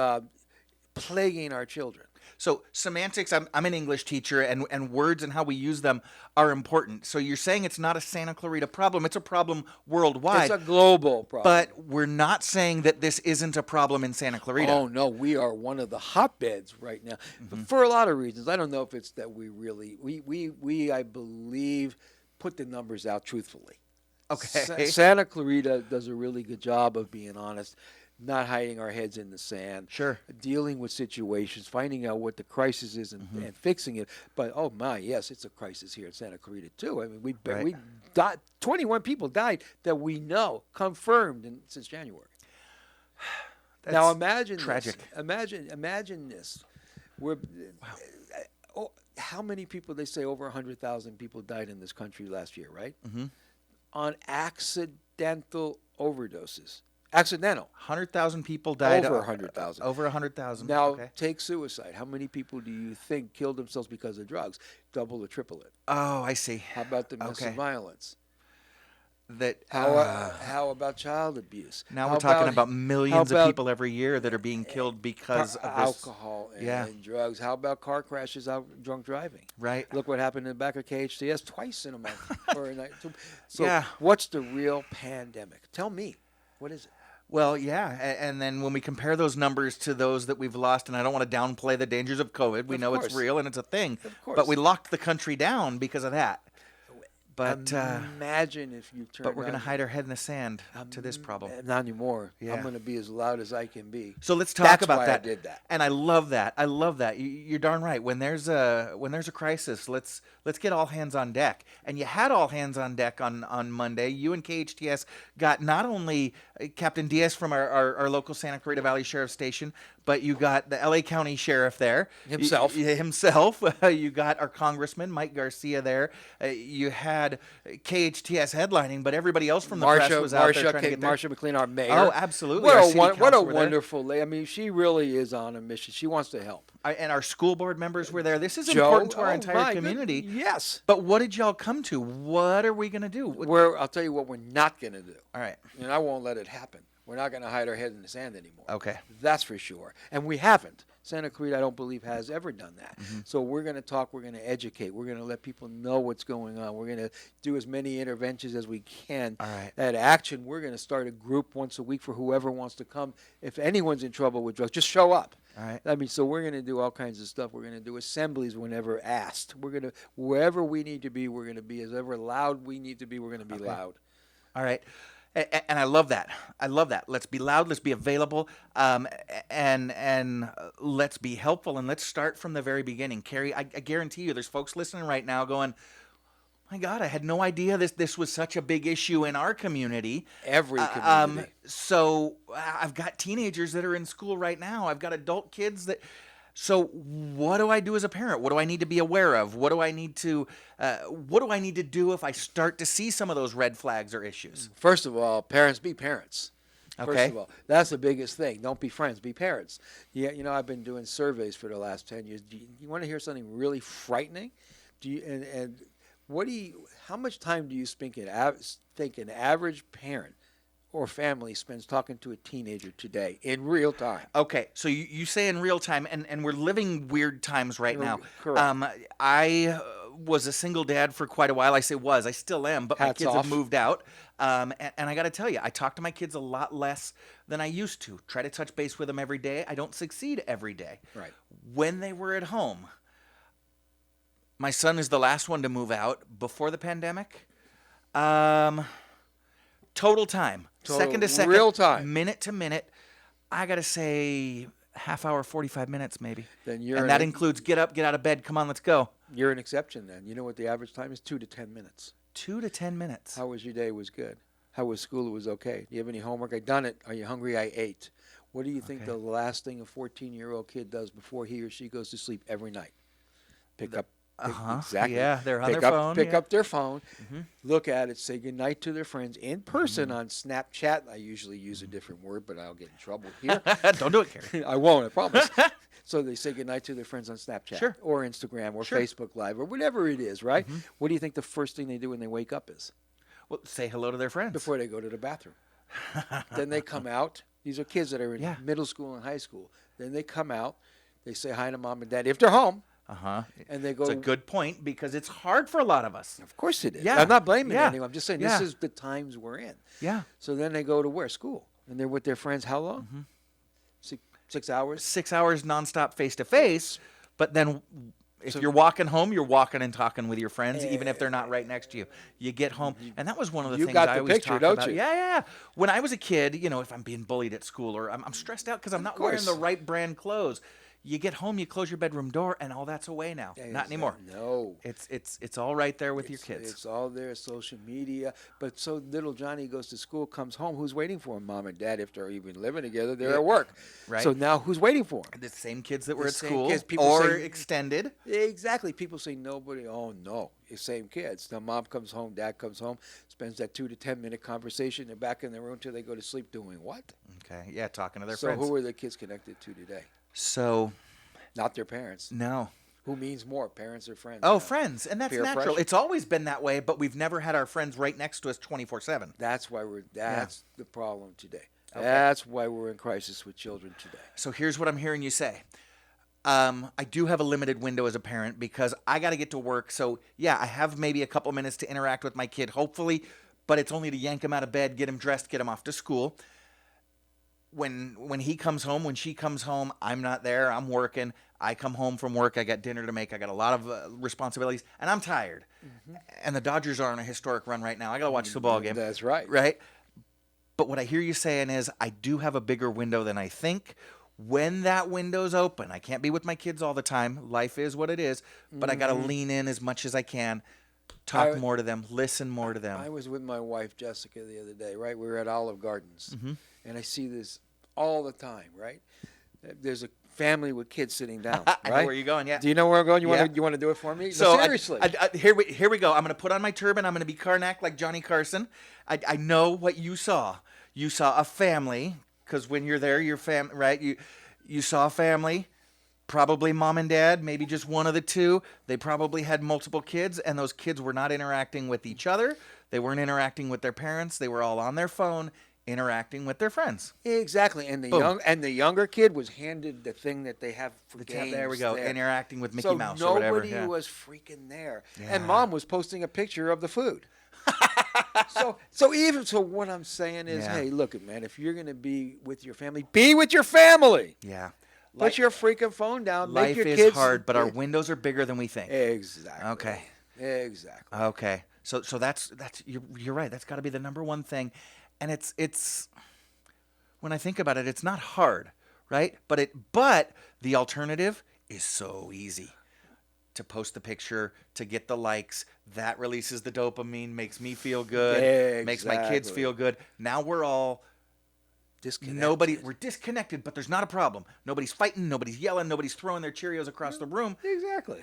[SPEAKER 4] plaguing our children.
[SPEAKER 1] So semantics, I'm an English teacher, and words and how we use them are important. So you're saying it's not a Santa Clarita problem. It's a problem worldwide.
[SPEAKER 4] It's a global problem.
[SPEAKER 1] But we're not saying that this isn't a problem in Santa Clarita.
[SPEAKER 4] Oh, no, we are one of the hotbeds right now for a lot of reasons. I don't know if it's that we really, I believe, put the numbers out truthfully.
[SPEAKER 1] Okay.
[SPEAKER 4] Santa Clarita does a really good job of being honest, not hiding our heads in the sand.
[SPEAKER 1] Sure.
[SPEAKER 4] Dealing with situations, finding out what the crisis is and fixing it. But, oh, my, yes, it's a crisis here in Santa Clarita, too. I mean, we died, 21 people died that we know, confirmed since January.
[SPEAKER 1] That's
[SPEAKER 4] Now, imagine
[SPEAKER 1] tragic.
[SPEAKER 4] This. Imagine this. How many people, they say over 100,000 people died in this country last year, right?
[SPEAKER 1] Mm-hmm.
[SPEAKER 4] On accidental overdoses. Accidental.
[SPEAKER 1] 100,000 people died.
[SPEAKER 4] Over 100,000.
[SPEAKER 1] Over 100,000.
[SPEAKER 4] Now,
[SPEAKER 1] Okay.
[SPEAKER 4] take suicide. How many people do you think killed themselves because of drugs? Double or triple it.
[SPEAKER 1] Oh, I see.
[SPEAKER 4] How about domestic
[SPEAKER 1] Okay.
[SPEAKER 4] violence?
[SPEAKER 1] That
[SPEAKER 4] How about child abuse?
[SPEAKER 1] now
[SPEAKER 4] How
[SPEAKER 1] we're talking about millions of
[SPEAKER 4] about
[SPEAKER 1] people every year that are being killed because of this.
[SPEAKER 4] alcohol and,
[SPEAKER 1] Yeah.
[SPEAKER 4] and drugs. How about car crashes out drunk driving?
[SPEAKER 1] Right.
[SPEAKER 4] Look what happened in the back of KHTS twice in a month or a night. So
[SPEAKER 1] Yeah.
[SPEAKER 4] what's the real pandemic? Tell me. What is it?
[SPEAKER 1] Well, yeah, and then when we compare those numbers to those that we've lost, and I don't want to downplay the dangers of COVID. We
[SPEAKER 4] Of
[SPEAKER 1] know it's
[SPEAKER 4] course.
[SPEAKER 1] real and it's a thing.
[SPEAKER 4] Of course.
[SPEAKER 1] But we locked the country down because of that. But
[SPEAKER 4] Imagine if you turn.
[SPEAKER 1] but we're going to hide our head in the sand to this problem.
[SPEAKER 4] Not anymore.
[SPEAKER 1] Yeah.
[SPEAKER 4] I'm going to be as loud as I can be.
[SPEAKER 1] So let's talk
[SPEAKER 4] That's
[SPEAKER 1] about
[SPEAKER 4] why
[SPEAKER 1] that.
[SPEAKER 4] I did that.
[SPEAKER 1] And I love that. I love that. You're darn right. When there's a crisis, let's get all hands on deck. And you had all hands on deck on Monday. You and KHTS got not only Captain Diaz from our local Santa Clarita Valley Sheriff Station, but you got the LA County Sheriff there.
[SPEAKER 4] Himself.
[SPEAKER 1] Himself. You got our Congressman, Mike Garcia, there. You had KHTS headlining, but everybody else from the press was out there trying to get there.
[SPEAKER 4] Marsha McLean, our mayor.
[SPEAKER 1] Oh, absolutely.
[SPEAKER 4] What a wonderful lady. I mean, she really is on a mission. She wants to help.
[SPEAKER 1] And our school board members were there. This is
[SPEAKER 4] Joe,
[SPEAKER 1] important to our entire community.
[SPEAKER 4] Yes.
[SPEAKER 1] But what did y'all come to? What are we going to do?
[SPEAKER 4] I'll tell you what we're not going to do.
[SPEAKER 1] All right.
[SPEAKER 4] And I won't let it happen. We're not going to hide our head in the sand anymore.
[SPEAKER 1] Okay.
[SPEAKER 4] That's for sure. And we haven't. Santa Cruz, I don't believe, has ever done that.
[SPEAKER 1] Mm-hmm.
[SPEAKER 4] So we're going to talk. We're going to educate. We're going to let people know what's going on. We're going to do as many interventions as we can.
[SPEAKER 1] All right.
[SPEAKER 4] At Action, we're going to start a group once a week for whoever wants to come. If anyone's in trouble with drugs, just show up.
[SPEAKER 1] All right.
[SPEAKER 4] I mean, so we're going to do all kinds of stuff. We're going to do assemblies whenever asked. We're going to, wherever we need to be, we're going to be. As ever loud we need to be, we're going to be loud.
[SPEAKER 1] All right. And I love that. I love that. Let's be loud. Let's be available. And let's be helpful. And let's start from the very beginning. Cary, I guarantee you there's folks listening right now going, my God, I had no idea this was such a big issue in our community.
[SPEAKER 4] Every community.
[SPEAKER 1] So I've got teenagers that are in school right now. I've got adult kids that... So what do I do as a parent? What do I need to be aware of? What do I need to do if I start to see some of those red flags or issues?
[SPEAKER 4] First of all, parents, be parents.
[SPEAKER 1] Okay.
[SPEAKER 4] First of all, that's the biggest thing. Don't be friends, be parents. Yeah, I've been doing surveys for the last 10 years. You want to hear something really frightening? How much time do you think an average parent or family spends talking to a teenager today in real time?
[SPEAKER 1] Okay, so you say in real time, and we're living weird times right now.
[SPEAKER 4] Correct.
[SPEAKER 1] I was a single dad for quite a while. I say was, I still am, but my kids have moved out. And I got to tell you, I talk to my kids a lot less than I used to. Try to touch base with them every day. I don't succeed every day.
[SPEAKER 4] Right.
[SPEAKER 1] When they were at home, my son is the last one to move out before the pandemic. Total time. Second to second.
[SPEAKER 4] Real time.
[SPEAKER 1] Minute to minute. I got to say half hour, 45 minutes maybe.
[SPEAKER 4] And
[SPEAKER 1] that includes get up, get out of bed. Come on, let's go.
[SPEAKER 4] You're an exception then. You know what the average time is? 2 to 10 minutes.
[SPEAKER 1] 2 to 10 minutes.
[SPEAKER 4] How was your day? It was good. How was school? It was okay. Do you have any homework? I done it. Are you hungry? I ate. What do you think the last thing a 14-year-old kid does before he or she goes to sleep every night? Exactly.
[SPEAKER 1] Yeah, they're on their phone.
[SPEAKER 4] Pick up their phone, look at it, say goodnight to their friends in person on Snapchat. I usually use a different word, but I'll get in trouble here.
[SPEAKER 1] Don't do it, Cary.
[SPEAKER 4] I won't, I promise. So they say goodnight to their friends on Snapchat
[SPEAKER 1] Sure.
[SPEAKER 4] or Instagram or
[SPEAKER 1] Sure.
[SPEAKER 4] Facebook Live or whatever it is, right? What do you think the first thing they do when they wake up is?
[SPEAKER 1] Well, say hello to their friends.
[SPEAKER 4] Before they go to the bathroom. Then they come out. These are kids that are in middle school and high school. Then they come out. They say hi to mom and dad if they're home. And they go.
[SPEAKER 1] It's a good point because it's hard for a lot of us.
[SPEAKER 4] Of course it is.
[SPEAKER 1] Yeah.
[SPEAKER 4] I'm not blaming
[SPEAKER 1] Yeah.
[SPEAKER 4] anyone. I'm just saying
[SPEAKER 1] Yeah.
[SPEAKER 4] this is the times we're in.
[SPEAKER 1] Yeah.
[SPEAKER 4] So then they go to where? School. And they're with their friends how long? 6 hours?
[SPEAKER 1] 6 hours nonstop face to face. But then if you're walking home, you're walking and talking with your friends, even if they're not right next to you. You get home. And that was one of the things I always talked about.
[SPEAKER 4] You?
[SPEAKER 1] Yeah. When I was a kid, if I'm being bullied at school or I'm stressed out because I'm not wearing the right brand clothes. You get home, you close your bedroom door, and all that's away now. Not anymore.
[SPEAKER 4] No.
[SPEAKER 1] It's all right there with your kids.
[SPEAKER 4] It's all there, social media. But so little Johnny goes to school, comes home. Who's waiting for him? Mom and dad, if they're even living together, they're at work.
[SPEAKER 1] Right.
[SPEAKER 4] So now who's waiting for him?
[SPEAKER 1] The same kids that were at
[SPEAKER 4] same
[SPEAKER 1] school
[SPEAKER 4] kids. People
[SPEAKER 1] or
[SPEAKER 4] say-
[SPEAKER 1] extended.
[SPEAKER 4] Exactly. People say nobody. Oh, no. The same kids. Now, mom comes home, dad comes home, spends that 2 to 10 minute conversation. They're back in their room till they go to sleep doing what?
[SPEAKER 1] Okay. Yeah, talking to their
[SPEAKER 4] So
[SPEAKER 1] friends.
[SPEAKER 4] who are the kids connected to today?
[SPEAKER 1] So...
[SPEAKER 4] Not their parents.
[SPEAKER 1] No.
[SPEAKER 4] Who means more, parents or friends?
[SPEAKER 1] Oh, friends. And that's
[SPEAKER 4] Peer
[SPEAKER 1] natural.
[SPEAKER 4] pressure.
[SPEAKER 1] It's always been that way, but we've never had our friends right next to us 24/7.
[SPEAKER 4] That's why that's the problem today. Okay. That's why we're in crisis with children today.
[SPEAKER 1] So here's what I'm hearing you say. I do have a limited window as a parent because I got to get to work. So, yeah, I have maybe a couple minutes to interact with my kid, hopefully, but it's only to yank him out of bed, get him dressed, get him off to school. When he comes home, when she comes home, I'm not there. I'm working. I come home from work. I got dinner to make. I got a lot of responsibilities, and I'm tired. And the Dodgers are on a historic run right now. I got to watch the ball game.
[SPEAKER 4] That's right.
[SPEAKER 1] Right? But what I hear you saying is I do have a bigger window than I think. When that window's open, I can't be with my kids all the time. Life is what it is. But I got to lean in as much as I can. Talk more to them. Listen more to them.
[SPEAKER 4] I was with my wife, Jessica, the other day, right? We were at Olive Gardens. And I see this all the time, right? there's a family with kids sitting down.
[SPEAKER 1] I
[SPEAKER 4] right?
[SPEAKER 1] know where you're going. Yeah.
[SPEAKER 4] Do you know where I'm going? You
[SPEAKER 1] Yeah.
[SPEAKER 4] want to do it for me?
[SPEAKER 1] So
[SPEAKER 4] No, seriously.
[SPEAKER 1] here we go. I'm going to put on my turban. I'm going to be Karnak like Johnny Carson. I know what you saw. You saw a family, because when you're there, your family, right? You saw a family, probably mom and dad, maybe just one of the two. They probably had multiple kids, and those kids were not interacting with each other. They weren't interacting with their parents. They were all on their phone, interacting with their friends.
[SPEAKER 4] Exactly, and the younger kid was handed the thing that they have for games.
[SPEAKER 1] There we go,
[SPEAKER 4] there.
[SPEAKER 1] interacting with Mickey
[SPEAKER 4] So
[SPEAKER 1] Mouse or whatever.
[SPEAKER 4] nobody
[SPEAKER 1] Yeah.
[SPEAKER 4] was freaking there,
[SPEAKER 1] Yeah.
[SPEAKER 4] and mom was posting a picture of the food. So what I'm saying is,
[SPEAKER 1] Yeah.
[SPEAKER 4] hey, look, man, if you're gonna be with your family, be with your family.
[SPEAKER 1] Yeah.
[SPEAKER 4] Put your freaking phone down.
[SPEAKER 1] Life
[SPEAKER 4] Make your
[SPEAKER 1] is
[SPEAKER 4] kids
[SPEAKER 1] hard, but our windows are bigger than we think.
[SPEAKER 4] Exactly.
[SPEAKER 1] Okay.
[SPEAKER 4] Exactly.
[SPEAKER 1] Okay. So that's you're right. That's got to be the number one thing, and it's when I think about it, it's not hard, right? But the alternative is so easy. To post the picture, to get the likes, that releases the dopamine, makes me feel good, makes my kids
[SPEAKER 4] Exactly.
[SPEAKER 1] feel good. Now we're all
[SPEAKER 4] Disconnected.
[SPEAKER 1] we're disconnected, but there's not a problem. Nobody's fighting, nobody's yelling, nobody's throwing their Cheerios across the room.
[SPEAKER 4] Exactly.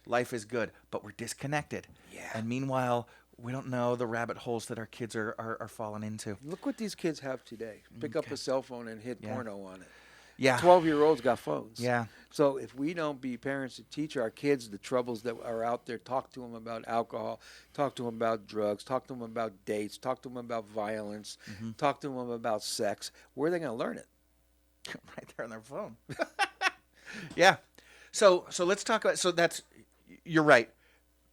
[SPEAKER 1] Life is good, but we're disconnected.
[SPEAKER 4] Yeah.
[SPEAKER 1] And meanwhile, we don't know the rabbit holes that our kids are falling into.
[SPEAKER 4] Look what these kids have today. Pick up a cell phone and hit porno on it.
[SPEAKER 1] Yeah.
[SPEAKER 4] 12-year-olds got phones.
[SPEAKER 1] Yeah.
[SPEAKER 4] So if we don't be parents to teach our kids the troubles that are out there, talk to them about alcohol, talk to them about drugs, talk to them about dates, talk to them about violence, talk to them about sex, where are they going to learn it?
[SPEAKER 1] Right there on their phone. Yeah. So let's talk about, you're right.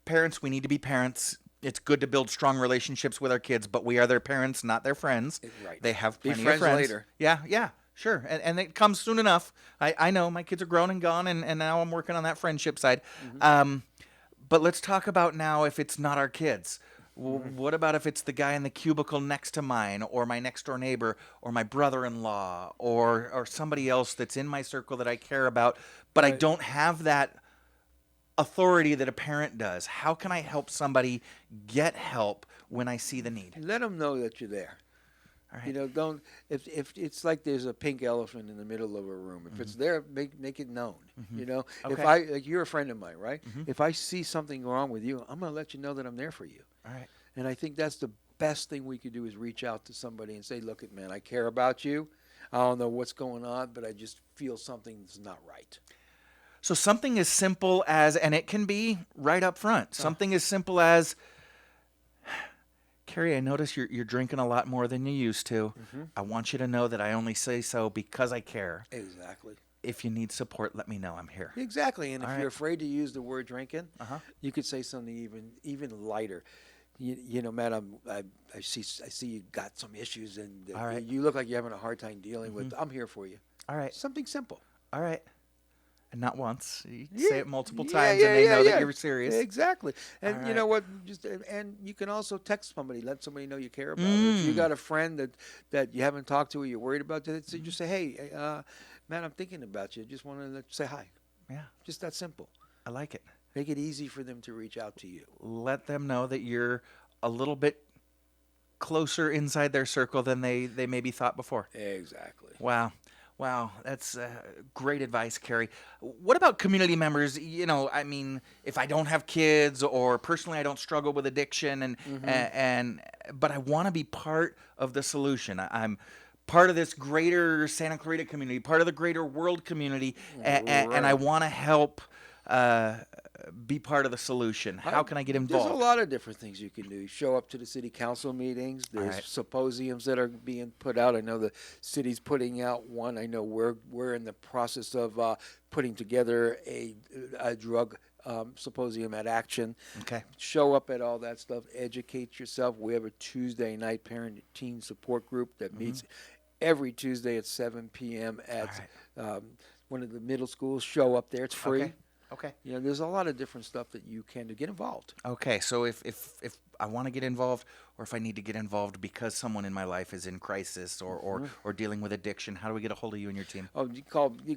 [SPEAKER 1] Parents, we need to be parents. It's good to build strong relationships with our kids, but we are their parents, not their friends.
[SPEAKER 4] Right.
[SPEAKER 1] They have
[SPEAKER 4] Be
[SPEAKER 1] plenty
[SPEAKER 4] friends
[SPEAKER 1] of friends.
[SPEAKER 4] later.
[SPEAKER 1] Yeah, sure. And it comes soon enough. I know my kids are grown and gone, and now I'm working on that friendship side. But let's talk about now if it's not our kids. What about if it's the guy in the cubicle next to mine, or my next door neighbor, or my brother-in-law, or somebody else that's in my circle that I care about, but I don't have that authority that a parent does? How can I help somebody get help when I see the need?
[SPEAKER 4] Let them know that you're there.
[SPEAKER 1] All right.
[SPEAKER 4] You know, don't if it's like there's a pink elephant in the middle of a room. If it's there, make it known. You know, if
[SPEAKER 1] Okay.
[SPEAKER 4] like you're a friend of mine, right? If I see something wrong with you, I'm gonna let you know that I'm there for you.
[SPEAKER 1] All right.
[SPEAKER 4] And I think that's the best thing we could do is reach out to somebody and say, look, man, I care about you. I don't know what's going on, but I just feel something's not right.
[SPEAKER 1] So something as simple as, and it can be right up front, something as simple as, Cary, I notice you're drinking a lot more than you used to. I want you to know that I only say so because I care.
[SPEAKER 4] Exactly.
[SPEAKER 1] If you need support, let me know. I'm here.
[SPEAKER 4] Exactly. And
[SPEAKER 1] All
[SPEAKER 4] if
[SPEAKER 1] right.
[SPEAKER 4] you're afraid to use the word drinking,
[SPEAKER 1] Uh-huh.
[SPEAKER 4] you could say something even lighter. You know, Matt, I see you got some issues, and
[SPEAKER 1] All right.
[SPEAKER 4] you look like you're having a hard time dealing with. I'm here for you.
[SPEAKER 1] All right.
[SPEAKER 4] Something simple.
[SPEAKER 1] All right. And not once. You
[SPEAKER 4] Yeah.
[SPEAKER 1] say it multiple
[SPEAKER 4] Yeah,
[SPEAKER 1] times,
[SPEAKER 4] yeah,
[SPEAKER 1] and they
[SPEAKER 4] yeah,
[SPEAKER 1] know
[SPEAKER 4] yeah.
[SPEAKER 1] that you're serious.
[SPEAKER 4] Exactly. And
[SPEAKER 1] All
[SPEAKER 4] you know
[SPEAKER 1] right.
[SPEAKER 4] what? And you can also text somebody, let somebody know you care about it. If you got a friend that you haven't talked to or you're worried about, so just say, hey, Matt, I'm thinking about you. Just want to say hi.
[SPEAKER 1] Yeah.
[SPEAKER 4] Just that simple.
[SPEAKER 1] I like it.
[SPEAKER 4] Make it easy for them to reach out to you.
[SPEAKER 1] Let them know that you're a little bit closer inside their circle than they maybe thought before.
[SPEAKER 4] Exactly.
[SPEAKER 1] Wow. That's great advice, Cary. What about community members? You know, I mean, if I don't have kids, or personally I don't struggle with addiction, and but I want to be part of the solution. I'm part of this greater Santa Clarita community, part of the greater world community, and I want to help be part of the solution. How can I get involved?
[SPEAKER 4] There's a lot of different things you can do. Show up to the city council meetings. There's
[SPEAKER 1] right.
[SPEAKER 4] symposiums that are being put out. I know the city's putting out one. I know we're in the process of putting together a drug symposium at Action.
[SPEAKER 1] Okay.
[SPEAKER 4] Show up at all that stuff. Educate yourself. We have a Tuesday night parent teen support group that meets every Tuesday at 7 p.m. at one of the middle schools. Show up there. It's free.
[SPEAKER 1] Okay.
[SPEAKER 4] You know, there's a lot of different stuff that you can do. Get involved.
[SPEAKER 1] Okay, so if I want to get involved, or if I need to get involved because someone in my life is in crisis or dealing with addiction, how do we get a hold of you and your team?
[SPEAKER 4] Oh, you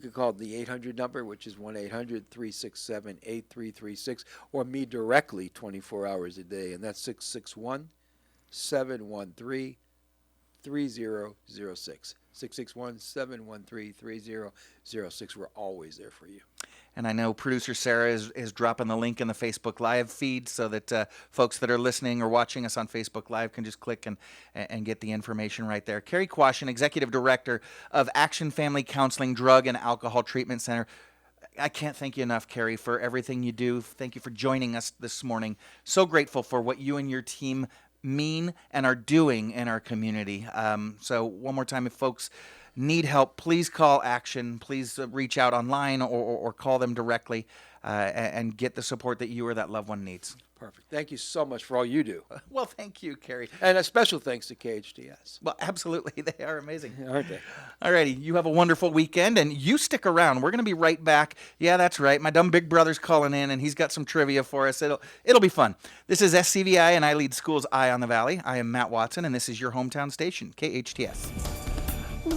[SPEAKER 4] could call the 800 number, which is 1-800-367-8336, or me directly 24 hours a day, and that's 661-713-3333. 3006. 661-713-3006. We're always there for you.
[SPEAKER 1] And I know producer Sarah is dropping the link in the Facebook Live feed so that folks that are listening or watching us on Facebook Live can just click and get the information right there. Cary Quashen, Executive Director of Action Family Counseling, Drug and Alcohol Treatment Center. I can't thank you enough, Cary, for everything you do. Thank you for joining us this morning. So grateful for what you and your team mean and are doing in our community. So one more time, if folks need help, please call Action. Please reach out online or call them directly and get the support that you or that loved one needs.
[SPEAKER 4] Perfect. Thank you so much for all you do.
[SPEAKER 1] Well, thank you, Cary.
[SPEAKER 4] And a special thanks to KHTS.
[SPEAKER 1] Well, absolutely. They are amazing.
[SPEAKER 4] Aren't they?
[SPEAKER 1] All righty. You have a wonderful weekend, and you stick around. We're going to be right back. Yeah, that's right. My dumb big brother's calling in, and he's got some trivia for us. It'll be fun. This is SCVi, and I lead Schools Eye on the Valley. I am Matt Watson, and this is your hometown station, KHTS.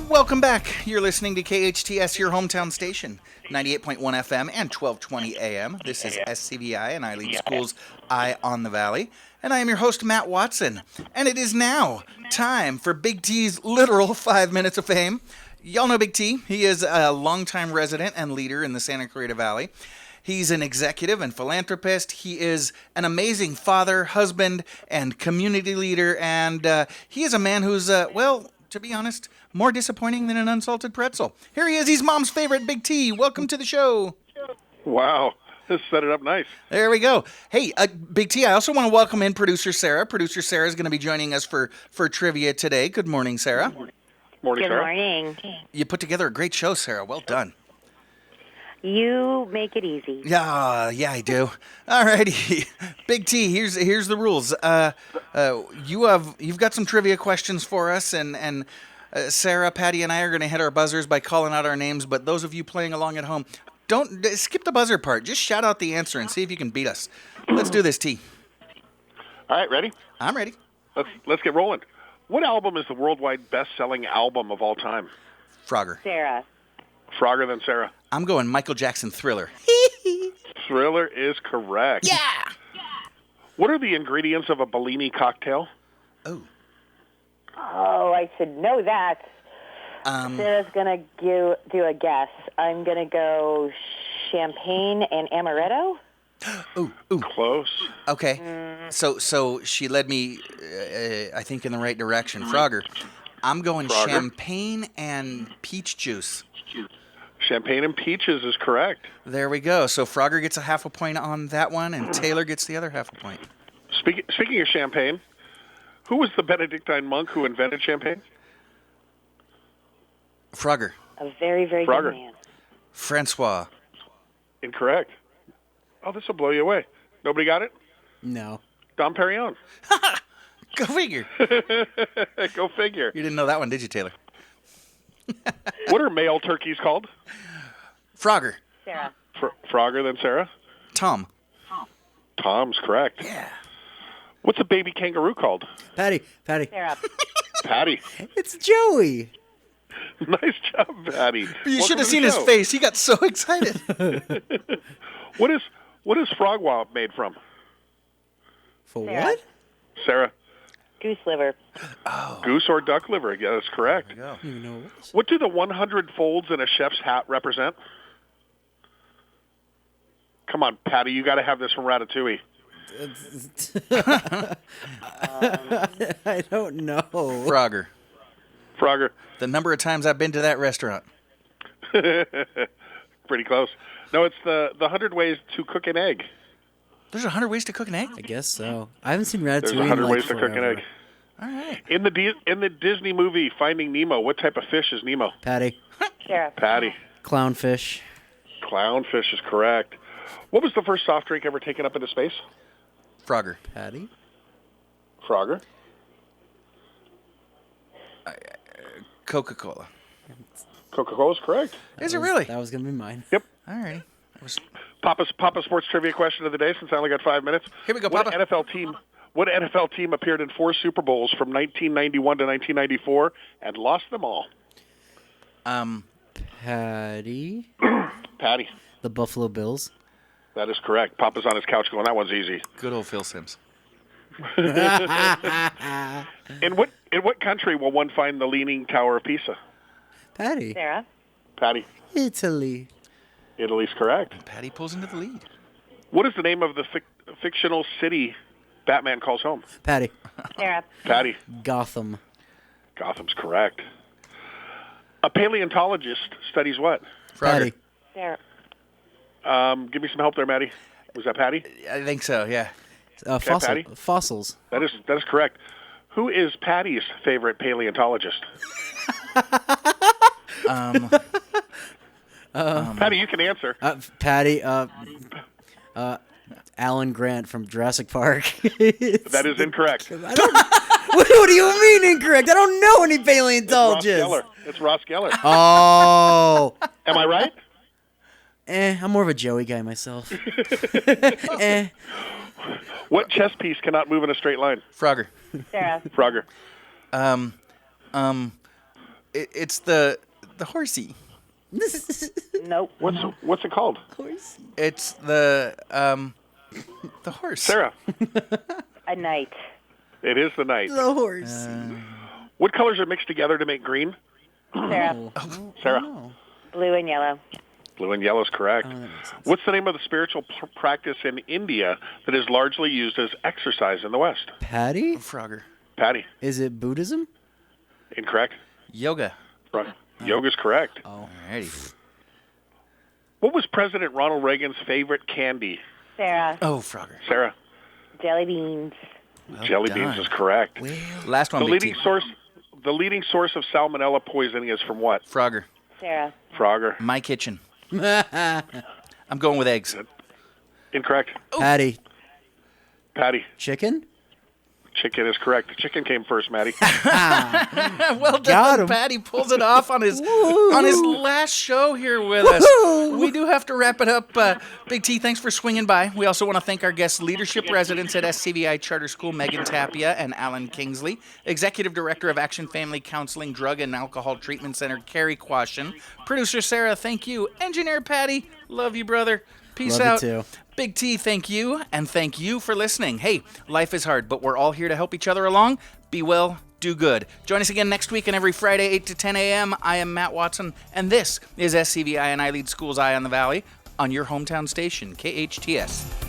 [SPEAKER 1] Welcome back. You're listening to KHTS, your hometown station, 98.1 FM and 1220 AM. This is SCVi, and I lead Schools Eye on the Valley. And I am your host, Matt Watson. And it is now time for Big T's literal 5 minutes of fame. Y'all know Big T. He is a longtime resident and leader in the Santa Clarita Valley. He's an executive and philanthropist. He is an amazing father, husband, and community leader. And he is a man who's, well, to be honest, more disappointing than an unsalted pretzel. Here he is. He's Mom's favorite, Big T. Welcome to the show.
[SPEAKER 5] Wow. This set it up nice.
[SPEAKER 1] There we go. Hey, Big T, I also want to welcome in producer Sarah. Producer Sarah is going to be joining us for trivia today. Good morning, Sarah.
[SPEAKER 5] Morning,
[SPEAKER 6] Good
[SPEAKER 5] Sarah.
[SPEAKER 6] morning.
[SPEAKER 1] You put together a great show, Sarah. Well done.
[SPEAKER 6] You make it easy.
[SPEAKER 1] Yeah, I do. All righty. Big T, here's the rules. You've got some trivia questions for us, and Sarah, Patty, and I are going to hit our buzzers by calling out our names, but those of you playing along at home, don't skip the buzzer part. Just shout out the answer and see if you can beat us. Let's do this, T.
[SPEAKER 5] All right, ready?
[SPEAKER 1] I'm ready.
[SPEAKER 5] Let's get rolling. What album is the worldwide best-selling album of all time?
[SPEAKER 1] Frogger.
[SPEAKER 6] Sarah.
[SPEAKER 5] Frogger than Sarah.
[SPEAKER 1] I'm going Michael Jackson Thriller.
[SPEAKER 5] Thriller is correct.
[SPEAKER 1] Yeah!
[SPEAKER 5] What are the ingredients of a Bellini cocktail?
[SPEAKER 1] Oh.
[SPEAKER 6] Oh, I should know that. Sarah's going to do a guess. I'm going to go champagne and amaretto.
[SPEAKER 1] Ooh.
[SPEAKER 5] Close.
[SPEAKER 1] Okay. So she led me, I think, in the right direction. Frogger. I'm going
[SPEAKER 5] Frogger.
[SPEAKER 1] champagne and peach juice.
[SPEAKER 5] Champagne and peaches is correct.
[SPEAKER 1] There we go. So Frogger gets a half a point on that one, and Taylor gets the other half a point.
[SPEAKER 5] Speaking of champagne, who was the Benedictine monk who invented champagne?
[SPEAKER 1] Frogger.
[SPEAKER 6] A very, very
[SPEAKER 5] Frogger.
[SPEAKER 6] good man.
[SPEAKER 1] Francois.
[SPEAKER 5] Incorrect. Oh, this will blow you away. Nobody got it?
[SPEAKER 4] No.
[SPEAKER 5] Dom Perignon.
[SPEAKER 1] Go figure.
[SPEAKER 5] Go figure.
[SPEAKER 1] You didn't know that one, did you, Taylor?
[SPEAKER 5] What are male turkeys called?
[SPEAKER 1] Frogger.
[SPEAKER 6] Sarah.
[SPEAKER 5] Frogger than Sarah?
[SPEAKER 1] Tom.
[SPEAKER 5] Tom's correct.
[SPEAKER 1] Yeah.
[SPEAKER 5] What's a baby kangaroo called?
[SPEAKER 4] Patty.
[SPEAKER 6] Sarah.
[SPEAKER 5] Patty.
[SPEAKER 4] It's Joey.
[SPEAKER 5] Nice job, Patty.
[SPEAKER 1] You
[SPEAKER 5] Welcome
[SPEAKER 1] should have
[SPEAKER 5] to
[SPEAKER 1] seen
[SPEAKER 5] the
[SPEAKER 1] his
[SPEAKER 5] show.
[SPEAKER 1] face. He got so excited.
[SPEAKER 5] What is frog wop made from?
[SPEAKER 4] For
[SPEAKER 6] Sarah.
[SPEAKER 4] what?
[SPEAKER 5] Sarah.
[SPEAKER 6] Goose liver.
[SPEAKER 5] Goose or duck liver. Yeah, that's correct.
[SPEAKER 1] There you go.
[SPEAKER 4] I don't even know what this-
[SPEAKER 5] What do the 100 folds in a chef's hat represent? Come on, Patty. You got to have this from Ratatouille.
[SPEAKER 4] I don't know.
[SPEAKER 1] Frogger.
[SPEAKER 5] Frogger.
[SPEAKER 1] The number of times I've been to that restaurant.
[SPEAKER 5] Pretty close. No, it's the 100 ways to cook an egg.
[SPEAKER 1] There's 100 ways to cook an egg?
[SPEAKER 4] I guess so. I haven't seen Ratatouille
[SPEAKER 5] There's
[SPEAKER 4] in
[SPEAKER 5] 100
[SPEAKER 4] like
[SPEAKER 5] ways to cook an
[SPEAKER 4] forever.
[SPEAKER 5] egg.
[SPEAKER 1] All right.
[SPEAKER 5] In the Disney movie Finding Nemo, what type of fish is Nemo?
[SPEAKER 4] Patty.
[SPEAKER 6] Sarah.
[SPEAKER 5] Patty.
[SPEAKER 4] Clownfish.
[SPEAKER 5] Clownfish is correct. What was the first soft drink ever taken up into space?
[SPEAKER 1] Frogger.
[SPEAKER 4] Patty.
[SPEAKER 5] Frogger.
[SPEAKER 1] Coca-Cola.
[SPEAKER 5] Coca-Cola is correct.
[SPEAKER 1] Is it really?
[SPEAKER 4] That was going to be mine.
[SPEAKER 5] Yep.
[SPEAKER 1] All right.
[SPEAKER 5] Papa Sports Trivia question of the day, since I only got 5 minutes.
[SPEAKER 1] Here we go,
[SPEAKER 5] What
[SPEAKER 1] Papa.
[SPEAKER 5] NFL team appeared in 4 Super Bowls from 1991 to 1994 and lost them all?
[SPEAKER 4] Patty.
[SPEAKER 5] Patty.
[SPEAKER 4] The Buffalo Bills.
[SPEAKER 5] That is correct. Papa's on his couch going, that one's easy.
[SPEAKER 1] Good old Phil Sims.
[SPEAKER 5] In what country will one find the Leaning Tower of Pisa?
[SPEAKER 7] Patty.
[SPEAKER 6] Sarah.
[SPEAKER 5] Patty.
[SPEAKER 7] Italy.
[SPEAKER 5] Italy's correct.
[SPEAKER 1] Patty pulls into the lead.
[SPEAKER 5] What is the name of the fictional city Batman calls home?
[SPEAKER 7] Patty.
[SPEAKER 6] Sarah.
[SPEAKER 5] Patty.
[SPEAKER 7] Gotham.
[SPEAKER 5] Gotham's correct. A paleontologist studies what?
[SPEAKER 7] Patty.
[SPEAKER 6] Sarah.
[SPEAKER 5] Give me some help there, Maddie. Was that Patty?
[SPEAKER 1] I think so, yeah.
[SPEAKER 5] Patty?
[SPEAKER 7] Fossils.
[SPEAKER 5] That is correct. Who is Patty's favorite paleontologist? Patty, you can answer.
[SPEAKER 7] Patty. Alan Grant from Jurassic Park.
[SPEAKER 5] That is incorrect.
[SPEAKER 7] What do you mean incorrect? I don't know any paleontologists.
[SPEAKER 5] It's Ross Geller.
[SPEAKER 7] Oh.
[SPEAKER 5] Am I right?
[SPEAKER 7] I'm more of a Joey guy myself.
[SPEAKER 5] What chess piece cannot move in a straight line?
[SPEAKER 1] Frogger.
[SPEAKER 6] Sarah.
[SPEAKER 5] Frogger.
[SPEAKER 1] It's the horsey.
[SPEAKER 6] Nope.
[SPEAKER 5] What's it called?
[SPEAKER 1] It's the horse.
[SPEAKER 5] Sarah.
[SPEAKER 6] A knight.
[SPEAKER 5] It is the knight.
[SPEAKER 7] The horse.
[SPEAKER 5] What colors are mixed together to make green?
[SPEAKER 6] Sarah.
[SPEAKER 5] Sarah.
[SPEAKER 6] Blue and yellow.
[SPEAKER 5] Blue and yellow is correct.
[SPEAKER 7] that makes sense.
[SPEAKER 5] What's the name of the spiritual practice in India that is largely used as exercise in the West?
[SPEAKER 7] Patty?
[SPEAKER 1] Frogger.
[SPEAKER 5] Patty.
[SPEAKER 7] Is it Buddhism?
[SPEAKER 5] Incorrect.
[SPEAKER 1] Yoga.
[SPEAKER 5] Right. Yoga's correct.
[SPEAKER 1] Alrighty.
[SPEAKER 5] What was President Ronald Reagan's favorite candy?
[SPEAKER 6] Sarah.
[SPEAKER 1] Oh, Frogger.
[SPEAKER 5] Sarah.
[SPEAKER 6] Jelly beans.
[SPEAKER 5] Jelly
[SPEAKER 1] done.
[SPEAKER 5] beans is correct.
[SPEAKER 1] Last one,
[SPEAKER 5] The
[SPEAKER 1] Big
[SPEAKER 5] leading
[SPEAKER 1] T.
[SPEAKER 5] source of salmonella poisoning is from what?
[SPEAKER 1] Frogger.
[SPEAKER 6] Sarah.
[SPEAKER 5] Frogger.
[SPEAKER 1] My kitchen. I'm going with eggs.
[SPEAKER 5] Incorrect.
[SPEAKER 7] Patty.
[SPEAKER 5] Patty.
[SPEAKER 7] Chicken?
[SPEAKER 5] Chicken is correct. The chicken came first, Maddie.
[SPEAKER 1] Well
[SPEAKER 7] Got
[SPEAKER 1] done,
[SPEAKER 7] him.
[SPEAKER 1] Patty pulls it off on his last show here with us. We do have to wrap it up. Big T, thanks for swinging by. We also want to thank our guest leadership residents at SCVi Charter School, Megan Tapia and Alan Kingsley, Executive Director of Action Family Counseling, Drug and Alcohol Treatment Center, Cary Quashen, Producer Sarah, thank you. Engineer Patty, love you, brother. Peace
[SPEAKER 7] Love
[SPEAKER 1] out.
[SPEAKER 7] you too.
[SPEAKER 1] Big T, thank you, and thank you for listening. Hey, life is hard, but we're all here to help each other along. Be well, do good. Join us again next week and every Friday, 8 to 10 a.m. I am Matt Watson, and this is SCVi, and I lead School's Eye on the Valley on your hometown station, KHTS.